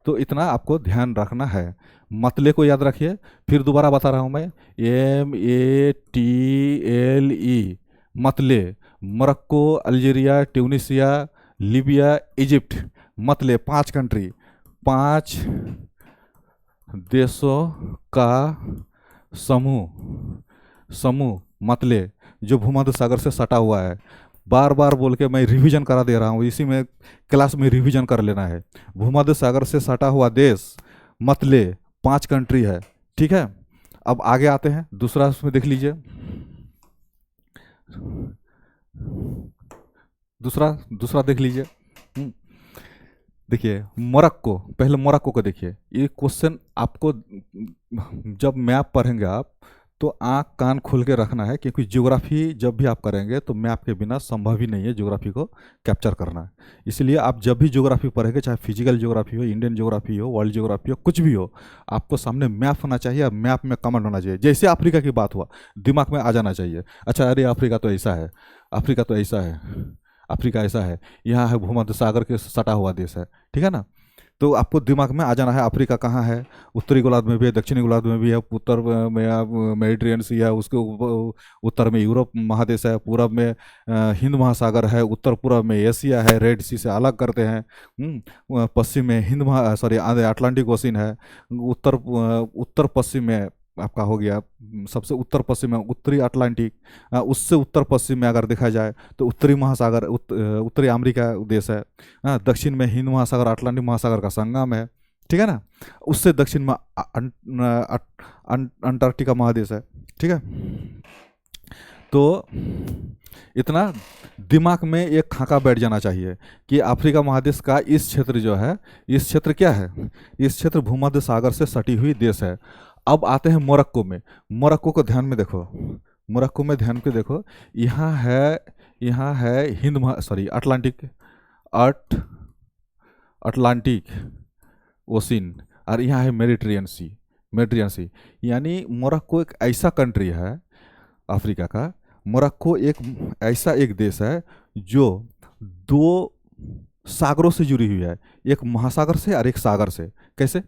तो इतना आपको ध्यान रखना है। मतले को याद रखिए, फिर दोबारा बता रहा हूँ मैं, MATLE, मतले। Morocco, Algeria, Tunisia, Libya, Egypt. मतले 5 कंट्री, 5 देशों का समूह मतले, जो भूमध्य सागर से सटा हुआ है। बार बार बोल के मैं रिवीजन करा दे रहा हूँ, इसी में क्लास में रिवीजन कर लेना है। भूमध्य सागर से सटा हुआ देश मतले 5 कंट्री है, ठीक है। अब आगे आते हैं, दूसरा उसमें देख लीजिए। दूसरा देख लीजिए। देखिए मोरक्को, पहले मोरक्को को देखिए। ये क्वेश्चन आपको जब मैप पढ़ेंगे आप तो आँख कान खोल के रखना है, क्योंकि ज्योग्राफी जब भी आप करेंगे तो मैप के बिना संभव ही नहीं है ज्योग्राफी को कैप्चर करना। इसलिए आप जब भी ज्योग्राफी पढ़ेंगे, चाहे फिजिकल ज्योग्राफी हो, इंडियन ज्योग्राफी हो, वर्ल्ड ज्योग्राफी हो, कुछ भी हो, आपको सामने मैप होना चाहिए, मैप में कमेंट होना चाहिए। जैसे अफ्रीका की बात हुआ, दिमाग में आ जाना चाहिए, अच्छा अरे अफ्रीका तो ऐसा है, अफ्रीका ऐसा है, यहाँ है भूमध्य सागर के सटा हुआ देश है, ठीक है ना। तो आपको दिमाग में आ जाना है अफ्रीका कहाँ है, उत्तरी गोलार्ध में भी है, दक्षिणी गोलार्ध में भी है, उत्तर में मेडिटेरियन सी है, उसके उत्तर में यूरोप महादेश है, पूरब में हिंद महासागर है, उत्तर पूर्व में एशिया है, रेड सी से अलग करते हैं, पश्चिम में अटलांटिक ओशन है, उत्तर पश्चिम में आपका हो गया, सबसे उत्तर पश्चिम में उत्तरी अटलांटिक, उससे उत्तर पश्चिम में अगर देखा जाए तो उत्तरी महासागर, उत्तरी अमेरिका देश है, दक्षिण में हिंद महासागर अटलांटिक महासागर का संगम है, ठीक है ना। उससे दक्षिण में अंटार्कटिका महादेश है, ठीक है। तो इतना दिमाग में एक खाका बैठ जाना चाहिए कि अफ्रीका महादेश का इस क्षेत्र जो है, इस क्षेत्र क्या है, इस क्षेत्र भूमध्य सागर से सटी हुई देश है। अब आते हैं मोरक्को में। मोरक्को को ध्यान में देखो, मोरक्को में ध्यान के देखो, यहाँ है अटलांटिक ओशन, और यहाँ है मेडिटेरियन सी। यानी मोरक्को एक ऐसा कंट्री है अफ्रीका का, मोरक्को एक ऐसा एक देश है जो 2 सागरों से जुड़ी हुई है, एक महासागर से और एक सागर से। कैसे,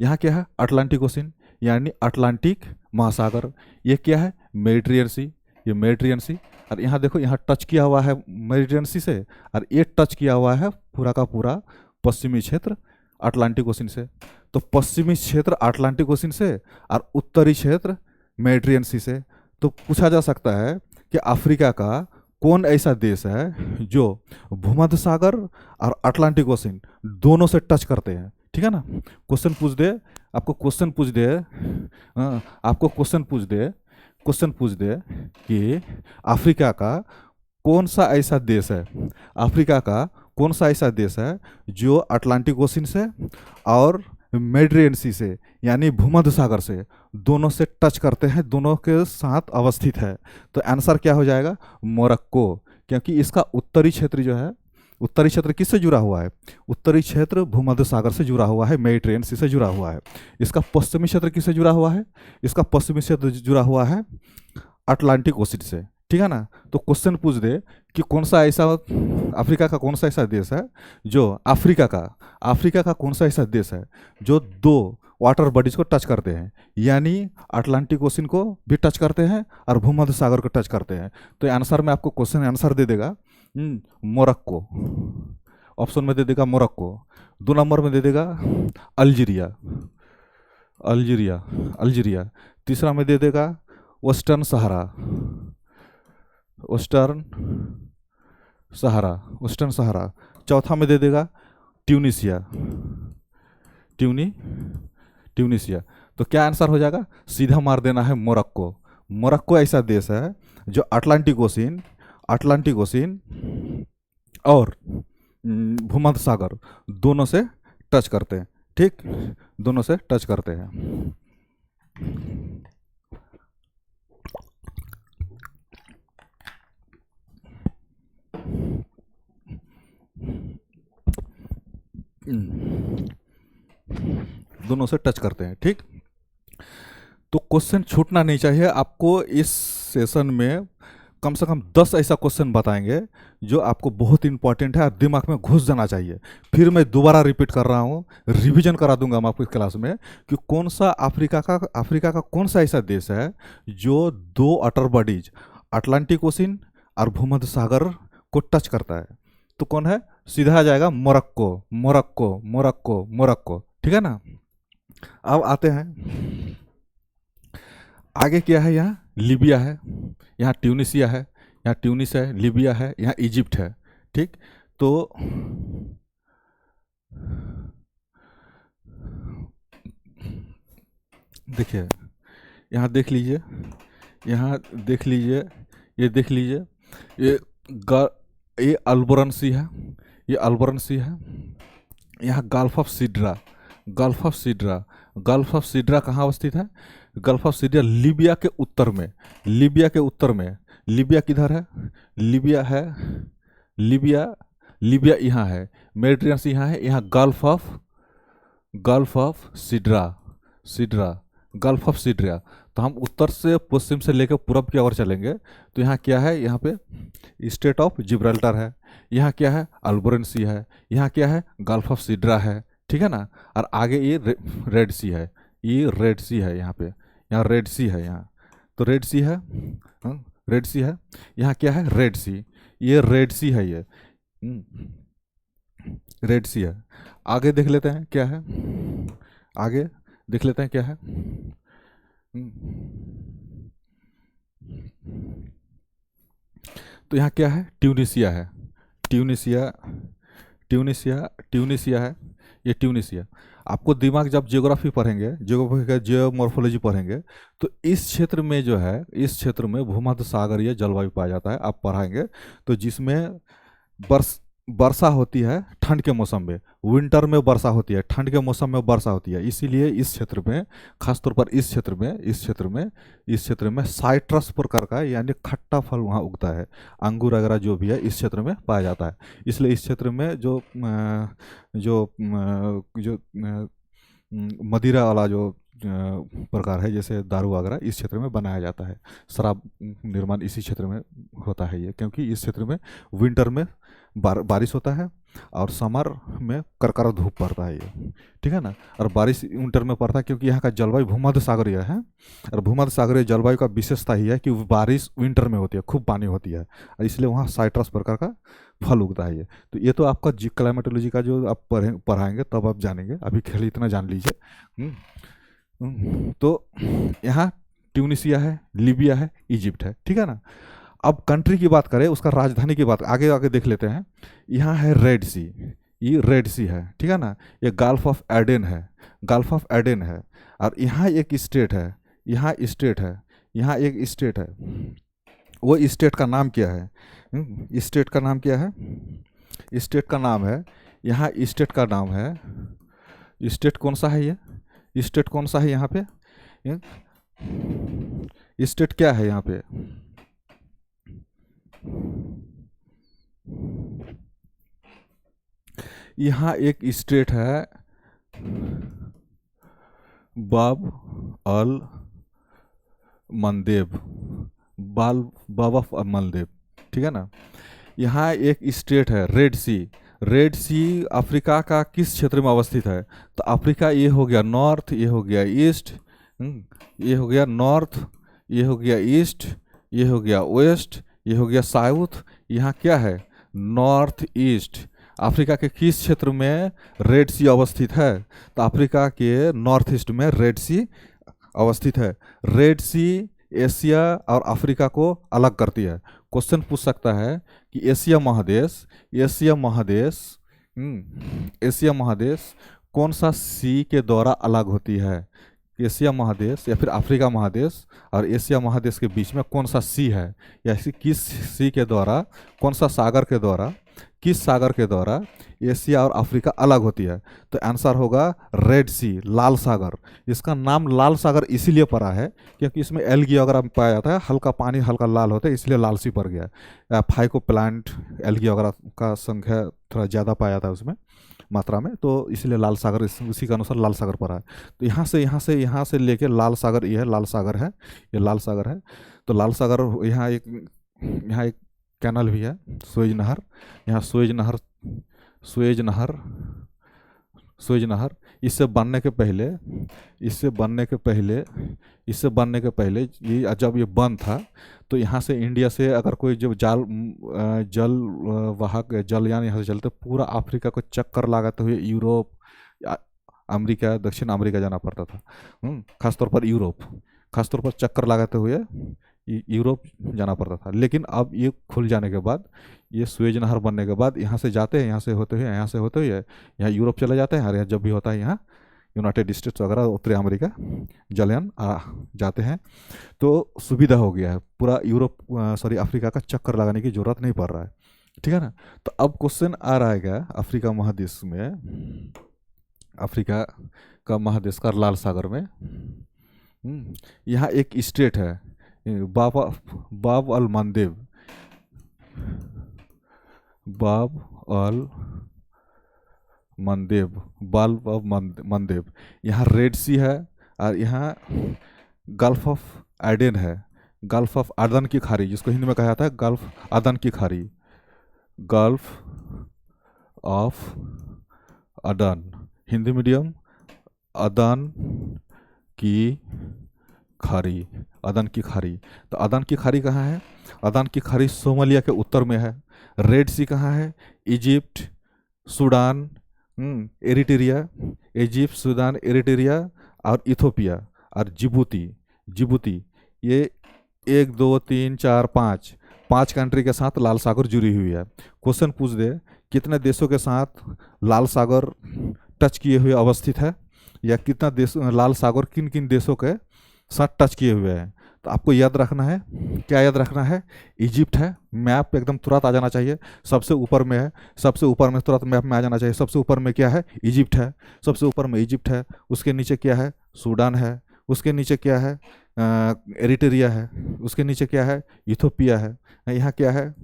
यहाँ क्या है अटलांटिक ओशन, यानी अटलांटिक महासागर। ये क्या है? मेडिटेरियन सी, ये मेडिटेरियन सी। और यहाँ देखो, यहाँ टच किया हुआ है मेडिटेरियन सी से, और ये टच किया हुआ है पूरा का पूरा पश्चिमी क्षेत्र अटलांटिक ओशन से। तो पश्चिमी क्षेत्र अटलांटिक ओशन से और उत्तरी क्षेत्र मेडिटेरियन सी से। तो पूछा जा सकता है कि अफ्रीका का कौन ऐसा देश है जो भूमध्य सागर और अटलांटिक ओशन दोनों से टच करते हैं। ठीक है ना? क्वेश्चन पूछ दे, आपको क्वेश्चन पूछ दे, आपको क्वेश्चन पूछ दे कि अफ्रीका का कौन सा ऐसा देश है, अफ्रीका का कौन सा ऐसा देश है जो अटलांटिक ओशन से और मेडिटेरियन सी से यानी भूमध्य सागर से दोनों से टच करते हैं, दोनों के साथ अवस्थित है। तो आंसर क्या हो जाएगा? मोरक्को। क्योंकि इसका उत्तरी क्षेत्र जो है, उत्तरी क्षेत्र किससे जुड़ा हुआ है? उत्तरी क्षेत्र भूमध्य सागर से जुड़ा हुआ है, मेडिटेरियन सी से जुड़ा हुआ है। इसका पश्चिमी क्षेत्र किससे जुड़ा हुआ है? इसका पश्चिमी क्षेत्र जुड़ा हुआ है अटलांटिक ओशन से। ठीक है ना? तो क्वेश्चन पूछ दे कि कौन सा ऐसा, अफ्रीका का कौन सा ऐसा देश है जो अफ्रीका का कौन सा ऐसा देश है जो दो वाटर बॉडीज को टच करते हैं, यानी अटलांटिक ओशन को भी टच करते हैं और भूमध्य सागर को टच करते हैं। तो आंसर में आपको क्वेश्चन आंसर दे देगा मोरक्को। ऑप्शन में दे देगा मोरक्को। 2 नंबर में दे देगा अल्जीरिया, अल्जीरिया। तीसरा में दे देगा वेस्टर्न सहारा। चौथा में दे देगा ट्यूनिसिया। तो क्या आंसर हो जाएगा? सीधा मार देना है मोरक्को। मोरक्को ऐसा देश है जो अटलांटिक ओशन और भूमध्य सागर दोनों से टच करते हैं। ठीक, दोनों से टच करते हैं। दोनों से टच करते हैं। ठीक, तो क्वेश्चन छूटना नहीं चाहिए आपको। इस सेशन में कम से कम 10 ऐसा क्वेश्चन बताएंगे जो आपको बहुत इंपॉर्टेंट है और दिमाग में घुस जाना चाहिए। फिर मैं दोबारा रिपीट कर रहा हूँ, रिवीजन करा दूंगा मैं आपको इस क्लास में कि कौन सा अफ्रीका का कौन सा ऐसा देश है जो दो वाटर बॉडीज अटलांटिक ओशन और भूमध्य सागर को टच करता है। तो कौन है? सीधा आ जाएगा मोरक्को। ठीक है ना? अब आते हैं आगे। क्या है? यहाँ लीबिया है, यहाँ ट्यूनिसिया है, यहाँ ट्यूनिस है, लीबिया है, यहाँ इजिप्ट है। ठीक, तो देखिए, यहाँ देख लीजिए, ये देख लीजिए, ये अल्बोरन सी है, यहाँ गल्फ ऑफ सिड्रा कहाँ अवस्थित है? गल्फ ऑफ सिड्रा लीबिया के उत्तर में। लीबिया किधर है? लीबिया यहाँ है, मेडिटेरियन सी यहाँ है, यहाँ गल्फ ऑफ सिड्रा। तो हम उत्तर से पश्चिम से लेकर पूरब की ओर चलेंगे तो यहाँ क्या है? यहाँ पे स्टेट ऑफ जिब्राल्टर है, यहाँ क्या है? अल्बोरन सी है, यहाँ क्या है? गल्फ ऑफ सिड्रा है। ठीक है ना? और आगे ये रेड सी है, यहाँ पे, यहाँ रेड सी है, यहाँ तो रेड सी है, यहाँ क्या है? रेड सी, ये रेड सी है, ये रेड सी है। आगे देख लेते हैं क्या है, तो यहाँ क्या है? ट्यूनिसिया है, ये ट्यूनिसिया। आपको दिमाग जब जियोग्राफी पढ़ेंगे, जियोमॉर्फोलॉजी पढ़ेंगे, तो इस क्षेत्र में जो है, इस क्षेत्र में भूमध्य सागरीय जलवायु पाया जाता है, आप पढ़ाएंगे। तो जिसमें वर्षा होती है ठंड के मौसम में, विंटर में वर्षा होती है, ठंड के मौसम में वर्षा होती है। इसीलिए इस क्षेत्र में, खासतौर पर इस क्षेत्र में साइट्रस प्रकार का यानी खट्टा फल वहाँ उगता है, अंगूर वगैरह जो भी है इस क्षेत्र में पाया जाता है। इसलिए इस क्षेत्र में जो मदिरा वाला जो प्रकार है, जैसे दारू वगैरह इस क्षेत्र में बनाया जाता है, शराब निर्माण इसी क्षेत्र में होता है ये, क्योंकि इस क्षेत्र में विंटर में बारिश होता है, और समर में करकरा धूप पड़ता है ये, ठीक है ना। और बारिश विंटर में पड़ता है क्योंकि यहाँ का जलवायु भूमध्य सागरीय है। और भूमध्य सागरीय जलवायु का विशेषता ही है कि बारिश विंटर में होती है, खूब पानी होती है, और इसलिए वहाँ साइट्रस प्रकार का फल उगता है ये। तो ये तो आपका क्लाइमेटोलॉजी का जो आप पढ़ाएंगे तब आप जानेंगे, अभी खाली इतना जान लीजिए। तो यहाँ ट्यूनिसिया है, लीबिया है, इजिप्ट है, ठीक है ना। अब कंट्री की बात करें, उसका राजधानी की बात आगे आगे देख लेते हैं। यहाँ है रेड सी, ये रेड सी है, ठीक है ना। ये गल्फ ऑफ एडेन है, गल्फ ऑफ एडेन है। और यहाँ एक स्टेट है, यहाँ स्टेट है, यहाँ एक स्टेट है। वो स्टेट का नाम क्या है? स्टेट का नाम क्या है? स्टेट का नाम है, यहाँ स्टेट का नाम है, स्टेट कौन सा है? ये स्टेट कौन सा है यहाँ पे? स्टेट क्या है यहाँ पे? यहाँ एक स्टेट है बाब अल मंदेब, बाब ऑफ मंदेब, ठीक है ना। यहाँ एक स्टेट है रेड सी। रेड सी अफ्रीका का किस क्षेत्र में अवस्थित है? तो अफ्रीका ये हो गया नॉर्थ, ये हो गया ईस्ट, ये हो गया नॉर्थ, ये हो गया ईस्ट, ये हो गया वेस्ट, ये हो गया साउथ। यहाँ क्या है? North east. अफ्रीका के किस क्षेत्र में रेड सी अवस्थित है? तो अफ्रीका के नॉर्थ ईस्ट में रेड सी अवस्थित है। रेड सी एशिया और अफ्रीका को अलग करती है। क्वेश्चन पूछ सकता है कि एशिया महादेश, एशिया महादेश, एशिया महादेश कौन सा सी के द्वारा अलग होती है? एशिया महादेश या फिर अफ्रीका महादेश और एशिया महादेश के बीच में कौन सा सी है, या किस सी के द्वारा, कौन सा सागर के द्वारा, किस सागर के द्वारा एशिया और अफ्रीका अलग होती है? तो आंसर होगा रेड सी, लाल सागर। इसका नाम लाल सागर इसीलिए पड़ा है क्योंकि इसमें एल्गी वगैरह पाया जाता है, हल्का पानी हल्का लाल होता है, इसलिए लाल सी पड़ गया। फाइको प्लांट एल्गी वगैरह का संख्या थोड़ा ज़्यादा पाया जाता है उसमें मात्रा में, तो इसलिए लाल सागर उसी के अनुसार लाल सागर पड़ा है। तो यहाँ से लेके लाल सागर, ये है लाल सागर है, ये लाल सागर है। तो लाल सागर यहाँ एक कैनल भी है, सुएज नहर। यहाँ सुएज नहर इससे बनने के पहले ये जब ये बंद था तो यहाँ से इंडिया से अगर कोई जब जल वाहक जलयान यहाँ से चलते पूरा अफ्रीका को चक्कर लगाते हुए यूरोप, अमेरिका, दक्षिण अमेरिका जाना पड़ता था। खासतौर पर चक्कर लगाते हुए यूरोप जाना पड़ता था। लेकिन अब ये खुल जाने के बाद, ये सुएज नहर बनने के बाद यहाँ से जाते हैं, यहाँ से होते हुए यहाँ यूरोप चले जाते हैं, और यहाँ जब भी होता है यहाँ यूनाइटेड स्टेट्स वगैरह, उत्तरी अमेरिका जलयान जाते हैं। तो सुविधा हो गया है, पूरा अफ्रीका का चक्कर लगाने की जरूरत नहीं पड़ रहा है, ठीक है ना। तो अब क्वेश्चन आ रहा है अफ्रीका महादेश में, अफ्रीका का महादेश का लाल सागर में यहाँ एक स्टेट है बाब अल मंदेब, मंदेब। यहाँ रेड सी है और यहाँ गल्फ ऑफ एडेन है, गल्फ ऑफ अदन की खाड़ी, जिसको हिंदी में कहा जाता है गल्फ अदन की खाड़ी, गल्फ ऑफ अदन, हिंदी मीडियम अदन की खाड़ी, अदन की खाड़ी। तो अदन की खाड़ी कहाँ है? अदन की खाड़ी सोमालिया के उत्तर में है। रेड सी कहाँ है? Egypt, Sudan, Eritrea, Egypt, Sudan, Eritrea और इथोपिया और जिबूती। ये 1 2 3 4 5 कंट्री के साथ लाल सागर जुड़ी हुई है। क्वेश्चन पूछ दे कितने देशों के साथ लाल सागर टच किए हुए अवस्थित है, या कितना देश लाल सागर किन किन देशों के साथ टच किए हुए हैं? तो आपको याद रखना है, क्या याद रखना है? इजिप्ट है, मैप पे एकदम तुरंत आ जाना चाहिए, सबसे ऊपर में है, सबसे ऊपर में तुरंत मैप में आ जाना चाहिए। सबसे ऊपर में क्या है? इजिप्ट है, सबसे ऊपर में इजिप्ट है। उसके नीचे क्या है? सूडान है। उसके नीचे क्या है? एरिट्रिया है। उसके नीचे क्या है? इथोपिया है। यहाँ क्या है?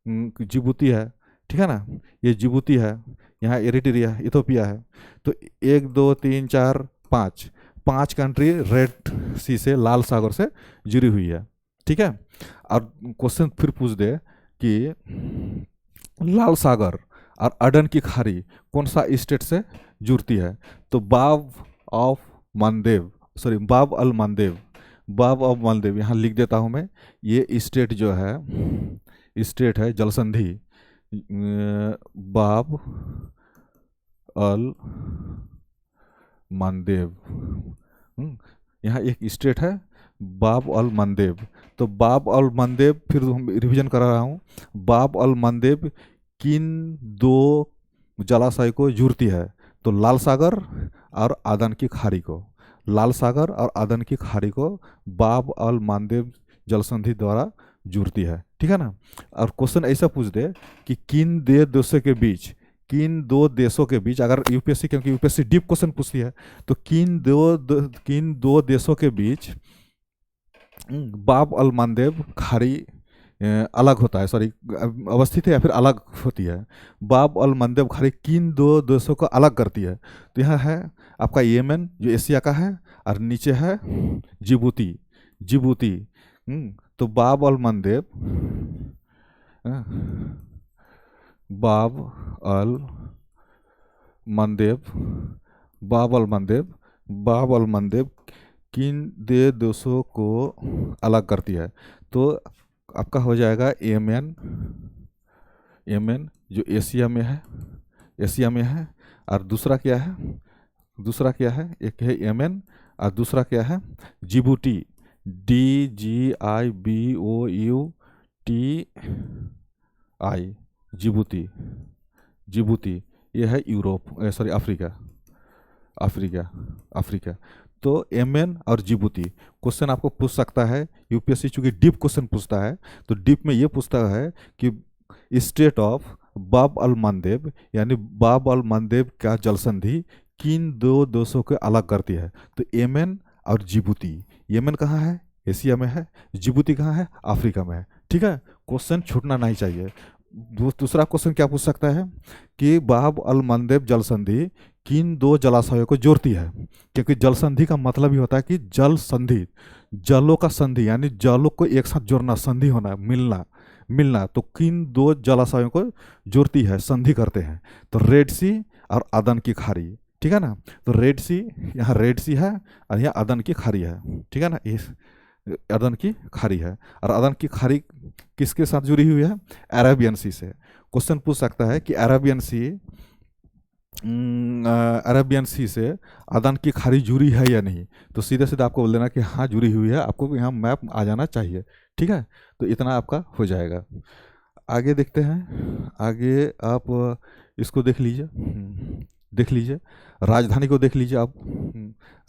जिबूती है, ठीक है ना, ये जिबूती है। यहाँ एरिट्रिया, इथोपिया है। तो 1 2 3 4 5 कंट्री रेड सी से, लाल सागर से जुड़ी हुई है, ठीक है। और क्वेश्चन फिर पूछ दे कि लाल सागर और अडन की खाड़ी कौन सा स्टेट से जुड़ती है? तो बाब ऑफ मानदेव, सॉरी बाब अल मानदेव, बाब ऑफ मालदेव यहाँ लिख देता हूँ मैं। ये स्टेट जो है, स्टेट है जलसंधि बाब अल मानदेव। यहाँ एक स्टेट है बाब अल मंदेब। तो बाब अल मंदेब, फिर हम रिवीजन करा रहा हूँ, बाब अल मंदेब किन दो जलाशय को जुड़ती है? तो लाल सागर और आदन की खाड़ी को, लाल सागर और आदन की खाड़ी को बाब अल मंदेब जलसंधि द्वारा जुड़ती है, ठीक है ना। और क्वेश्चन ऐसा पूछ दे कि किन दो देशों के बीच, किन दो देशों के बीच, अगर यूपीएससी, क्योंकि यूपीएससी डीप क्वेश्चन पूछती है, तो किन दो देशों के बीच बाब अल मंदेब खाड़ी अलग होता है, सॉरी अवस्थित है या फिर अलग होती है। बाब अल मंदेब खाड़ी किन दो देशों को अलग करती है? तो यहाँ है आपका येमेन जो एशिया का है, और नीचे है जिबूती, जिबूती। तो बाब अल मंदेब, बाब अल मंदेब, बाब अल मंदेब, बाब अल मंदेब किन दे देशों को अलग करती है? तो आपका हो जाएगा येमेन, येमेन जो एशिया में है, एशिया में है। और दूसरा क्या है, दूसरा क्या है, एक है येमेन और दूसरा क्या है जिबूटी, DGIBOUTI, जिबूती, जिबूती। ये है Europe, sorry Africa, Africa, Africa. तो येमेन और जिबूती क्वेश्चन आपको पूछ सकता है यूपीएससी, चूंकि डीप क्वेश्चन पूछता है, तो डीप में ये पूछता है कि स्टेट ऑफ बाब अल मंदेब, यानी बाब अल मंदेब का जलसंधि किन दो देशों को अलग करती है? तो येमेन और जिबूती। येमेन कहाँ है? एशिया में है। जिबूती कहाँ है? अफ्रीका में है, ठीक है। क्वेश्चन छूटना नहीं चाहिए। दूसरा क्वेश्चन क्या पूछ सकता है कि बाब अल मंदेब जलसंधि किन दो जलाशयों को जोड़ती है? क्योंकि जलसंधि का मतलब ही होता है कि जल संधि, जलों का संधि, यानी जलों को एक साथ जोड़ना, संधि होना, मिलना, मिलना। तो किन दो जलाशयों को जोड़ती है, संधि करते हैं? तो रेड सी और अदन की खाड़ी, ठीक है ना। तो रेड सी, यहाँ रेड सी है और यहाँ अदन की खाड़ी है, ठीक है ना। इस अदन की खाड़ी है, और अदन की खाड़ी किसके साथ जुड़ी हुई है? अरेबियन सी से। क्वेश्चन पूछ सकता है कि अरेबियन सी, अरेबियन सी से अदन की खाड़ी जुड़ी है या नहीं? तो सीधे सीधे आपको बोल देना कि हाँ जुड़ी हुई है, आपको यहाँ मैप आ जाना चाहिए, ठीक है। तो इतना आपका हो जाएगा। आगे देखते हैं, आगे आप इसको देख लीजिए, देख लीजिए राजधानी को देख लीजिए आप,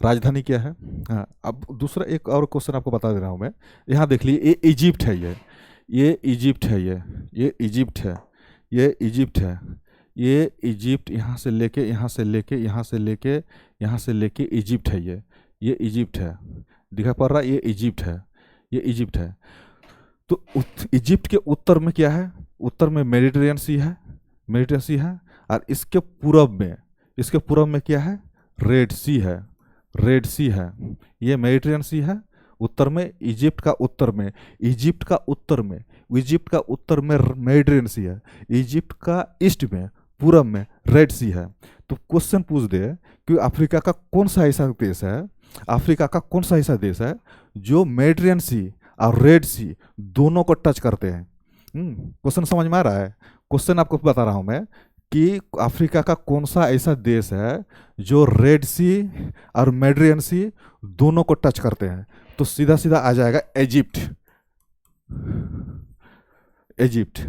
राजधानी क्या है। हाँ, अब दूसरा एक और क्वेश्चन आपको बता दे रहा हूँ मैं। यहाँ देख लीजिए, ये इजिप्ट है, ये इजिप्ट है, ये इजिप्ट है, ये इजिप्ट है, ये इजिप्ट, यहाँ से लेके यहाँ से लेके यहाँ से लेके यहाँ से लेके इजिप्ट है, ये इजिप्ट है, दिखा पड़ रहा है, ये इजिप्ट है, ये इजिप्ट है। तो इजिप्ट के उत्तर में क्या है? उत्तर में मेडिटेरियन सी है, मेडिटेरियन सी है। और इसके पूरब में, इसके पूरब में क्या है? रेड सी है, रेड सी है। ये मेडिटेरियन सी है उत्तर में, इजिप्ट का उत्तर में, इजिप्ट का उत्तर में, इजिप्ट का उत्तर में मेडिटेरियन सी है, इजिप्ट का ईस्ट में, पूरब में रेड सी है। तो क्वेश्चन पूछ दे कि अफ्रीका का कौन सा ऐसा देश है, अफ्रीका का कौन सा ऐसा देश है जो मेडिटेरियन सी और रेड सी दोनों को टच करते हैं? क्वेश्चन समझ में आ रहा है? क्वेश्चन आपको बता रहा हूं मैं कि अफ्रीका का कौन सा ऐसा देश है जो रेड सी और मेडिटेरियन सी दोनों को टच करते हैं? तो सीधा सीधा आ जाएगा इजिप्ट, इजिप्ट,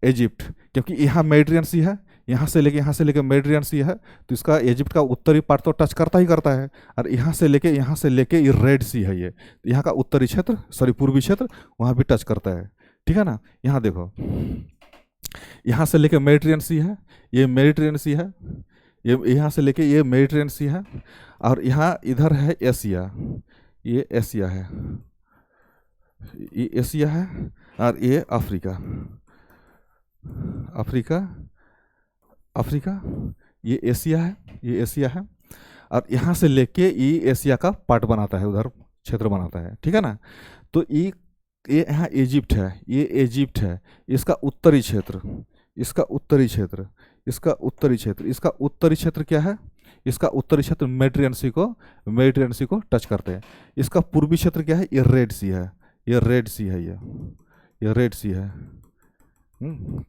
इजिप्ट। क्योंकि यहाँ मेडिटेरियन सी है, यहाँ से लेके मेडिटेरियन सी है, तो इसका इजिप्ट का उत्तरी पार्ट तो टच करता ही करता है। और यहाँ से लेके ये रेड सी है, ये यहाँ का उत्तरी क्षेत्र, सॉरी पूर्वी क्षेत्र, वहाँ भी टच करता है, ठीक है ना। यहाँ देखो, यहाँ से लेके मेडिटेरियन सी है, ये मेडिटेरियन सी है, ये यहाँ से लेके ये मेडिटेरियन सी है। और यहाँ इधर है एशिया, ये एशिया है, ये एशिया है। और ये अफ्रीका, अफ्रीका, अफ्रीका, ये एशिया है, ये एशिया है। और यहाँ से लेके ये एशिया का पार्ट बनाता है, उधर क्षेत्र बनाता है, ठीक है ना। तो ये यहाँ इजिप्ट है, ये इजिप्ट है, इसका उत्तरी क्षेत्र, इसका उत्तरी क्षेत्र, इसका उत्तरी क्षेत्र, इसका उत्तरी क्षेत्र क्या है? इसका उत्तरी क्षेत्र मेडिटेरेनियन सी को टच करते हैं। इसका पूर्वी क्षेत्र क्या है? ये रेड सी है, ये रेड सी है, ये रेड सी है,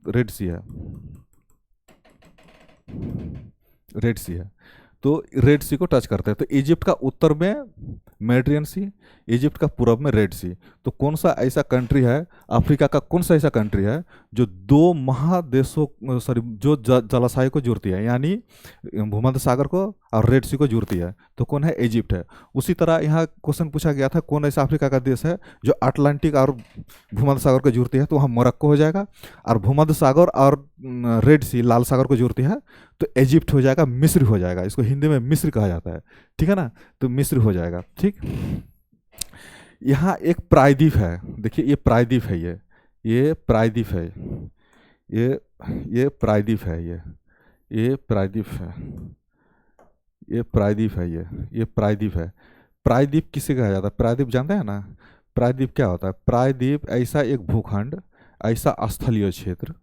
रेड सी है, रेड सी है। तो रेड सी को टच करते हैं। तो इजिप्ट का उत्तर में मेडिटेरियन सी, इजिप्ट का पूर्व में रेड सी। तो कौन सा ऐसा कंट्री है, अफ्रीका का कौन सा ऐसा कंट्री है जो दो महादेशों, सॉरी, जो जलाशय को जोड़ती है, यानी भूमध्य सागर को और रेड सी को जोड़ती है? तो कौन है? इजिप्ट है। उसी तरह यहाँ क्वेश्चन पूछा गया था, कौन ऐसा अफ्रीका का देश है जो अटलांटिक और भूमध्य सागर को जोड़ती है? तो वहाँ मोरक्को हो जाएगा। और भूमध्य सागर और रेड सी, लाल सागर को जोड़ती है, तो इजिप्ट हो जाएगा, मिस्र हो जाएगा। इसको हिंदी में मिस्र कहा जाता है, ठीक है ना? तो मिस्र हो जाएगा, ठीक। यहाँ एक प्रायद्वीप है, देखिए ये प्रायद्वीप है, ये प्रायद्वीप है, ये प्रायद्वीप है, ये प्रायद्वीप है, ये प्रायद्वीप है, ये प्रायद्वीप है। प्रायद्वीप किसे कहा जाता है? प्रायद्वीप जानते हैं ना? प्रायद्वीप क्या होता है? प्रायद्वीप ऐसा एक भूखंड, ऐसा स्थलीय क्षेत्र,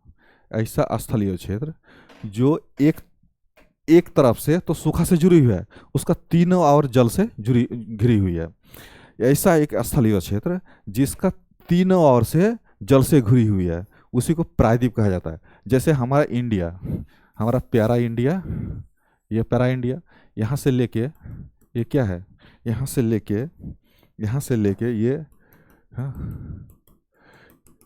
ऐसा स्थलीय क्षेत्र जो एक तरफ से तो सूखा से जुड़ी हुई है, उसका तीनों और जल से जुड़ी घिरी हुई है। ऐसा एक स्थलीय क्षेत्र जिसका तीनों ओर से जल से घिरी हुई है, उसी को प्रायद्वीप कहा जाता है। जैसे हमारा इंडिया, हमारा प्यारा इंडिया, ये प्यारा इंडिया, यहाँ से लेके ये क्या है, यहाँ से लेके ये, हाँ,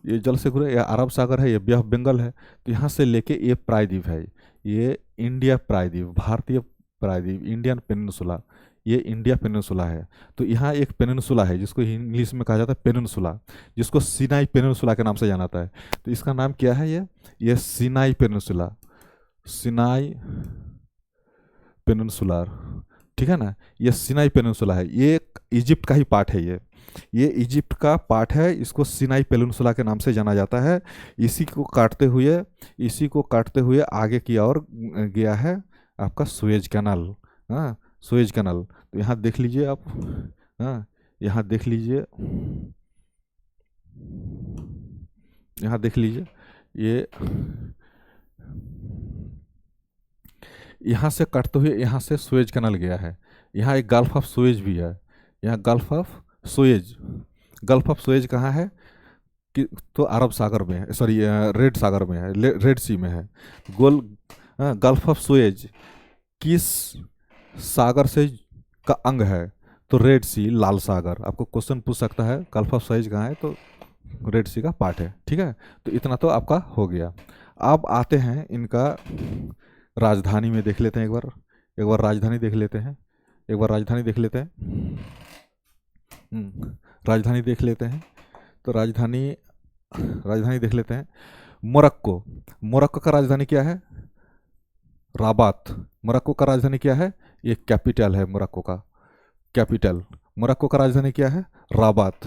ये जल से घिरे, ये अरब सागर है, ये बे ऑफ बंगाल है। तो यहाँ से लेके ये प्रायद्वीप है, ये इंडिया प्रायद्वीप, भारतीय प्रायद्वीप, इंडियन पेनिनसुला, ये इंडिया पेनिनसुला है। तो यहाँ एक पेनिनसुला है जिसको इंग्लिश में कहा जाता है पेनिनसुला, जिसको सिनाई पेनिनसुला के नाम से जाना जाता है। तो इसका नाम क्या है? ये सिनाई पेनिनसुला, सिनाई पेनिनसुलार, ठीक है ना? ये सिनाई पेनिनसुला है, ये इजिप्ट का ही पार्ट है, ये इजिप्ट का पार्ट है। इसको सिनाई पेनिनसुला के नाम से जाना जाता है। इसी को काटते हुए आगे की ओर गया है आपका सुएज कैनाल, हाँ, सुएज कैनाल। तो यहाँ देख लीजिए आप, हाँ, यहाँ देख लीजिए, यहाँ देख लीजिए, ये यहाँ से काटते हुए यहाँ से सुएज कैनाल गया है। यहाँ एक गल्फ ऑफ सुएज भी है, यहाँ gulf of Suez, gulf of Suez कहाँ है कि? तो अरब सागर में है, सॉरी, रेड सागर में है, रेड सी में है। गल्फ ऑफ सुएज किस सागर से का अंग है? तो रेड सी, लाल सागर। आपको क्वेश्चन पूछ सकता है गल्फ ऑफ सुएज कहाँ है, तो रेड सी का पार्ट है, ठीक है। तो इतना तो आपका हो गया। अब आते हैं इनका राजधानी में देख लेते हैं, एक बार राजधानी देख लेते हैं, राजधानी देख लेते हैं, राजधानी देख लेते हैं। तो राजधानी देख लेते हैं। मोरक्को का राजधानी क्या है? राबात। मोरक्को का राजधानी क्या है? ये कैपिटल है मोरक्को का, कैपिटल। मोरक्को का राजधानी क्या है? राबात।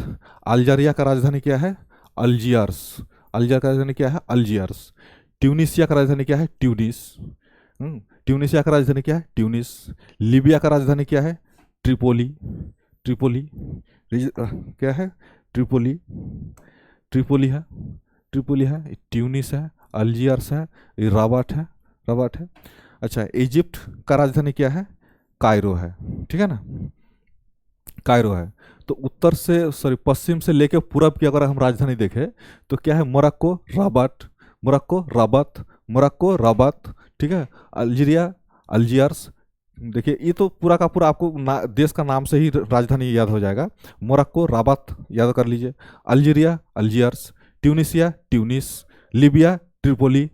अल्जीरिया का राजधानी क्या है? अल्जियर्स। अल्जीरिया का राजधानी क्या है? अल्जियर्स। ट्यूनिसिया का राजधानी क्या है? ट्यूनिस। ट्यूनिसिया का राजधानी क्या है? ट्यूनिस। लीबिया का राजधानी क्या है? ट्रिपोली। क्या है? ट्रिपोली है, ट्यूनिस है, अल्जियर्स है, राबाट है। अच्छा, इजिप्ट का राजधानी क्या है? कायरो है, ठीक है ना? कायरो है। तो उत्तर से, सॉरी, पश्चिम से लेकर पूरब की अगर हम राजधानी देखें तो क्या है? मोरक्को राबात, ठीक है। Algeria, Algiers. देखिए ये तो पूरा का पूरा आपको देश का नाम से ही राजधानी याद हो जाएगा। मोरक्को, राबात याद कर लीजिए। Algeria, Algiers. Tunisia, Tunis. Libya, Tripoli.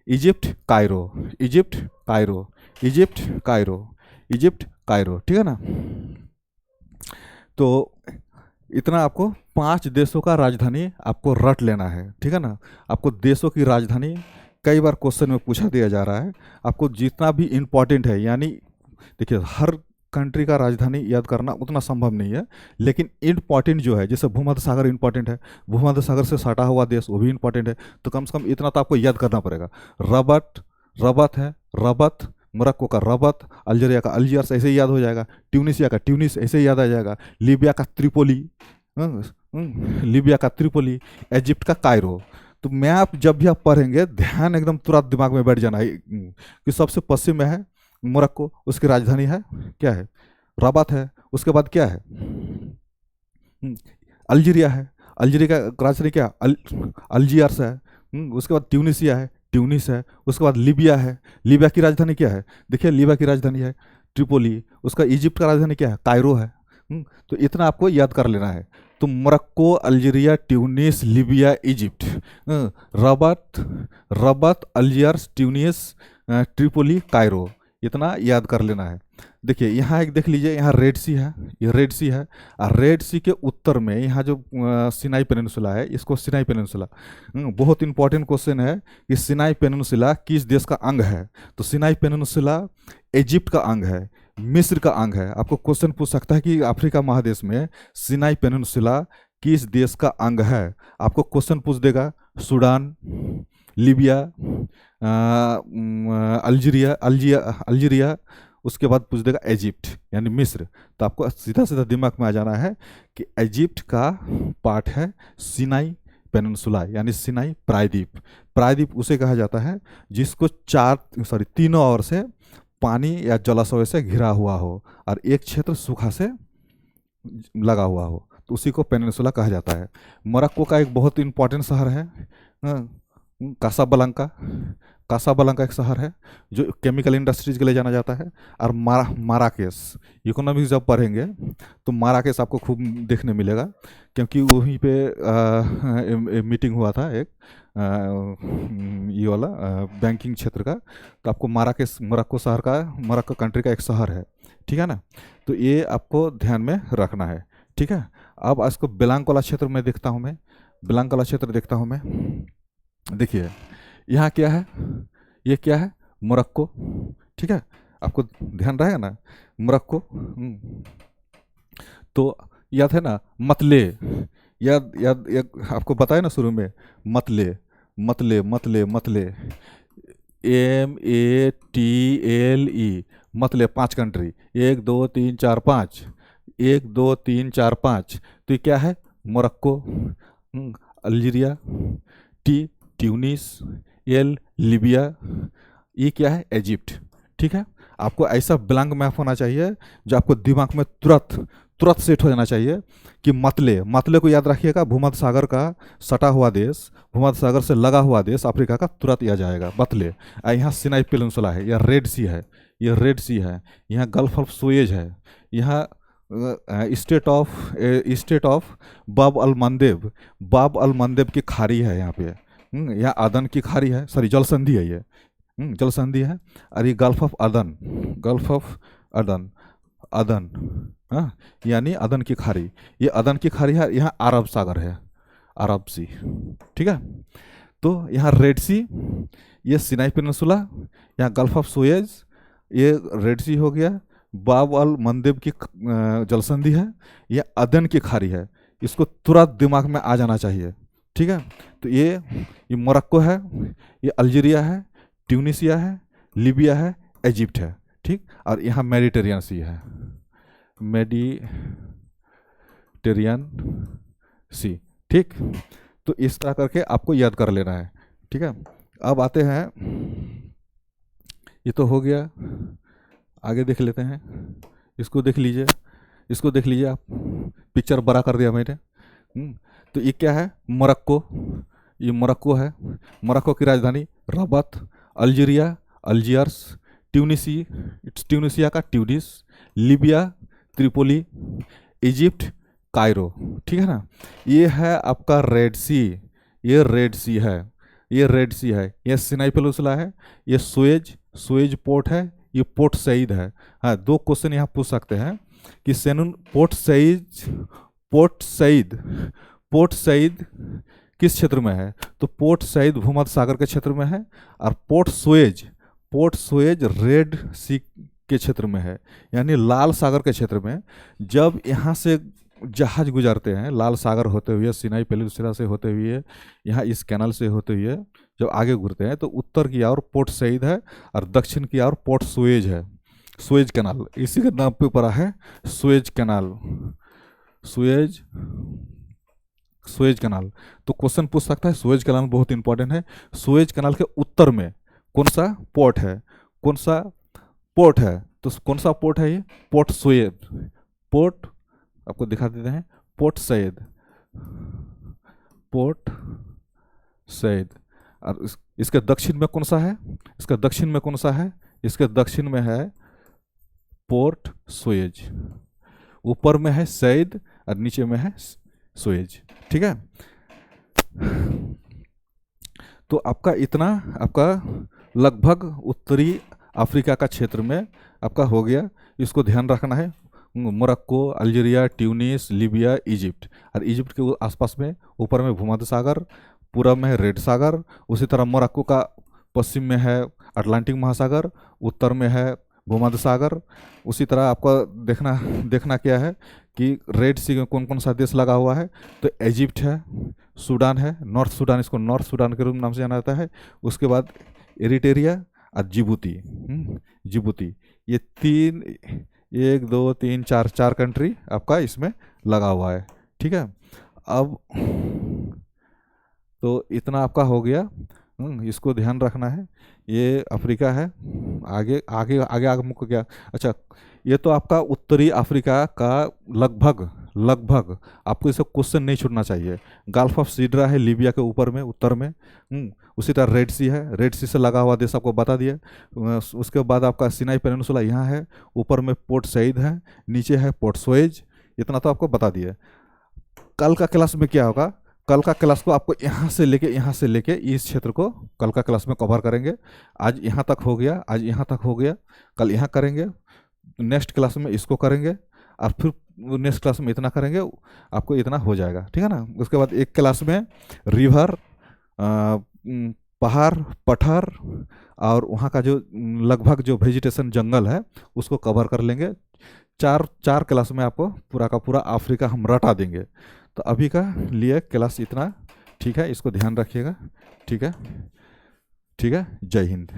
Egypt, Cairo, ठीक है ना? तो इतना आपको 5 देशों का राजधानी आपको रट लेना है, ठीक है ना? आपको देशों की राजधानी कई बार क्वेश्चन में पूछा दिया जा रहा है। आपको जितना भी इम्पोर्टेंट है, यानी देखिए हर कंट्री का राजधानी याद करना उतना संभव नहीं है, लेकिन इम्पॉर्टेंट जो है, जैसे भूमध्य सागर इम्पॉर्टेंट है, भूमध्य सागर से सटा हुआ देश वो भी इम्पॉर्टेंट है। तो कम से कम इतना तो आपको याद करना पड़ेगा। रबत है, मोरक्को का रबत, अल्जीरिया का अल्जियर्स ऐसे ही याद हो जाएगा, ट्यूनिसिया का ट्यूनिस ऐसे ही याद आ जाएगा, लीबिया का त्रिपोली, लीबिया का त्रिपोली, इजिप्ट का कायरो। तो मैप जब भी आप पढ़ेंगे ध्यान एकदम तुरंत दिमाग में बैठ जाना है कि सबसे पश्चिम में है मोरक्को, उसकी राजधानी है क्या है, रबात है। उसके बाद क्या है, अल्जीरिया है, अल्जीरिया का राजधानी क्या, अल्जियर्स है। उसके बाद ट्यूनिसिया है, ट्यूनिस है। उसके बाद लीबिया है, लीबिया की राजधानी क्या है, देखिए लीबिया की राजधानी है ट्रिपोली। उसका इजिप्ट का राजधानी क्या है, कायरो है। तो इतना आपको याद कर लेना है। तो Morocco, Algeria, Tunis, Libya, Egypt, Rabat, Algiers, Tunis, Tripoli, Cairo, इतना याद कर लेना है। देखिए यहाँ एक देख लीजिए, यहाँ रेड सी है, ये रेड सी है। और रेड सी के उत्तर में यहाँ जो सिनाई पेनिनसुला है, इसको सिनाई पेनिनसुला, बहुत इंपॉर्टेंट क्वेश्चन है कि सिनाई पेनिनसुला किस देश का अंग है। तो सिनाई पेनिनसुला इजिप्ट का अंग है, मिस्र का अंग है। आपको क्वेश्चन पूछ सकता है कि अफ्रीका महादेश में सिनाई पेनिनसुला किस देश का अंग है। आपको क्वेश्चन पूछ देगा सूडान, लीबिया, अल्जीरिया, अल्जीरिया, उसके बाद पूछ देगा इजिप्ट यानी मिस्र। तो आपको सीधा सीधा दिमाग में आ जाना है कि इजिप्ट का पार्ट है सिनाई पेनिनसुला यानी सिनाई प्रायद्वीप। प्रायद्वीप उसे कहा जाता है जिसको तीनों ओर से पानी या जलाशय से घिरा हुआ हो और एक क्षेत्र सूखा से लगा हुआ हो, तो उसी को पेनिनसुला कहा जाता है। मोरक्को का एक बहुत इंपॉर्टेंट शहर है कासाब्लांका। कासाब्लांका एक शहर है जो केमिकल इंडस्ट्रीज के लिए जाना जाता है। और माराकेस, इकोनॉमिक्स जब पढ़ेंगे तो माराकेस आपको खूब देखने मिलेगा, क्योंकि वहीं पे मीटिंग हुआ था एक ये वाला बैंकिंग क्षेत्र का। तो आपको माराकेस मोरक्को शहर का, मोरक्को कंट्री का एक शहर है, ठीक है ना। तो ये आपको ध्यान में रखना है, ठीक है। अब इसको बेलांग वाला क्षेत्र में देखता हूँ मैं, बेलांग वाला क्षेत्र देखता हूँ मैं। देखिए यहाँ क्या है, ये क्या है, मोरक्को, ठीक है। आपको ध्यान रहेगा ना, मोरक्को। तो याद है ना मतले, याद याद याद आपको बताया ना शुरू में, मतले मतले मतले मतले, MATLE, मतले 5 कंट्री, 1 2 3 4 5, 1 2 3 4 5। तो ये क्या है, मोरक्को, अल्जीरिया, ट्यूनिस, लीबिया, ये क्या है, इजिप्ट, ठीक है। आपको ऐसा ब्लैंक मैप होना चाहिए जो आपको दिमाग में तुरंत तुरंत सेट हो जाना चाहिए कि मतले, मतले को याद रखिएगा, भूमध्य सागर का सटा हुआ देश, भूमध्य सागर से लगा हुआ देश अफ्रीका का, तुरंत याद जाएगा मतले। यहाँ सिनाई पेनिनसुला है, यह रेड सी है, यह रेड सी है। यहाँ गल्फ ऑफ सुएज है, यहाँ स्टेट ऑफ बाब अल मंदेब, बाब अल मंदेब की खाड़ी है यहाँ पे। यहाँ अदन की खाड़ी है, सॉरी जल संधि है ये, जल संधि है। और ये गल्फ ऑफ अदन, गल्फ ऑफ अदन, अदन, हाँ यानी अदन की खाड़ी, ये अदन की खाड़ी है। यहाँ अरब सागर है, अरब सी, ठीक है। तो यहाँ रेड सी, ये सिनाई पेनिनसुला, यहाँ गल्फ ऑफ सुएज, ये रेड सी हो गया। बाब अल मंदेब की जलसंधि है, यह अदन की खाड़ी है। इसको तुरंत दिमाग में आ जाना चाहिए, ठीक है। तो ये मोरक्को है, ये अल्जीरिया है, ट्यूनिसिया है, लीबिया है, इजिप्ट है, ठीक। और यहाँ मेडिटेरियन सी है, मेडिटेरियन सी, ठीक। तो इस तरह करके आपको याद कर लेना है, ठीक है। अब आते हैं, ये तो हो गया, आगे देख लेते हैं। इसको देख लीजिए, इसको देख लीजिए आप, पिक्चर बड़ा कर दिया मैंने। तो ये क्या है, मोरक्को, ये मोरक्को है। मोरक्को की राजधानी रबात, अल्जीरिया, अल्जियर्स, ट्यूनिसिया का Tunis, Libya, Tripoli, Egypt, Cairo, ठीक है ना। ये है आपका रेड सी, ये रेड सी है, ये रेड सी है। ये सिनाई पेनिनसुला है, ये सुएज पोर्ट है, ये पोर्ट सईद है। हाँ, 2 क्वेश्चन यहाँ पूछ सकते हैं कि पोर्ट सईद किस क्षेत्र में है। तो पोर्ट सईद भूमध्य सागर के क्षेत्र में है। और पोर्ट सुएज रेड सी के क्षेत्र में है, यानी लाल सागर के क्षेत्र में। जब यहाँ से जहाज गुजरते हैं लाल सागर होते हुए, सिनाई पेनिनसुला से होते हुए, यहाँ इस कैनाल से होते हुए जब आगे घूरते हैं, तो उत्तर की ओर पोर्ट सईद है और दक्षिण की ओर पोर्ट सुएज है। सुएज कैनाल इसी के नाम पे पड़ा है, सुएज कैनाल, सुएज, सुएज कनाल। तो क्वेश्चन पूछ सकता है, सुएज कनाल बहुत इंपॉर्टेंट है। सुएज कनाल के उत्तर में कौन सा पोर्ट है, कौन सा पोर्ट है, तो कौन सा पोर्ट है ये, पोर्ट सुएज, पोर्ट आपको दिखा देते हैं, पोर्ट सैयद, पोर्ट सैयद। और इसके दक्षिण में कौन सा है, इसके दक्षिण में कौन सा है, इसके दक्षिण में है पोर्ट सुएज, ऊपर में है सैयद और नीचे में है सुएज। ठीक है, तो आपका इतना आपका लगभग उत्तरी अफ्रीका का क्षेत्र में आपका हो गया। इसको ध्यान रखना है, Morocco, Algeria, Tunis, Libya, Egypt, और इजिप्ट के आसपास में ऊपर में भूमध्य सागर, पूरब में है रेड सागर, उसी तरह मोरक्को का पश्चिम में है अटलांटिक महासागर, उत्तर में है भूमध्य सागर। उसी तरह आपका देखना क्या है कि रेड सी में कौन कौन सा देश लगा हुआ है, तो इजिप्ट है, सूडान है, नॉर्थ सूडान, इसको नॉर्थ सूडान के रूप नाम से जाना जाता है। उसके बाद एरिटेरिया और जिबूती, जिबूती, ये तीन, 1 2 3 4 4 कंट्री आपका इसमें लगा हुआ है। ठीक है, अब तो इतना आपका हो गया, इसको ध्यान रखना है। ये अफ्रीका है, आगे आगे आगे आगे मुझको क्या, अच्छा ये तो आपका उत्तरी अफ्रीका का लगभग लगभग आपको इससे क्वेश्चन नहीं छूटना चाहिए। गल्फ ऑफ सीडरा है लीबिया के ऊपर में उत्तर में, उसी तरह रेड सी है, रेड सी से लगा हुआ देश आपको बता दिया। उसके बाद आपका सिनाई पेनिनसुला यहाँ है, ऊपर में पोर्ट सईद है, नीचे है पोर्ट सुएज, इतना तो आपको बता दिया। कल का क्लास में क्या होगा, कल का क्लास को आपको यहाँ से लेके इस क्षेत्र को कल का क्लास में कवर करेंगे। आज यहाँ तक हो गया, आज यहाँ तक हो गया, कल यहाँ करेंगे, नेक्स्ट क्लास में इसको करेंगे, और फिर नेक्स्ट क्लास में इतना करेंगे, आपको इतना हो जाएगा। ठीक है ना, उसके बाद एक क्लास में रिवर, पहाड़, पठार और वहाँ का जो लगभग जो वेजिटेशन जंगल है उसको कवर कर लेंगे। चार क्लास में आपको पूरा का पूरा अफ्रीका हम रटा देंगे। तो अभी का लिए क्लास इतना, ठीक है, इसको ध्यान रखिएगा। ठीक है, ठीक है, जय हिंद।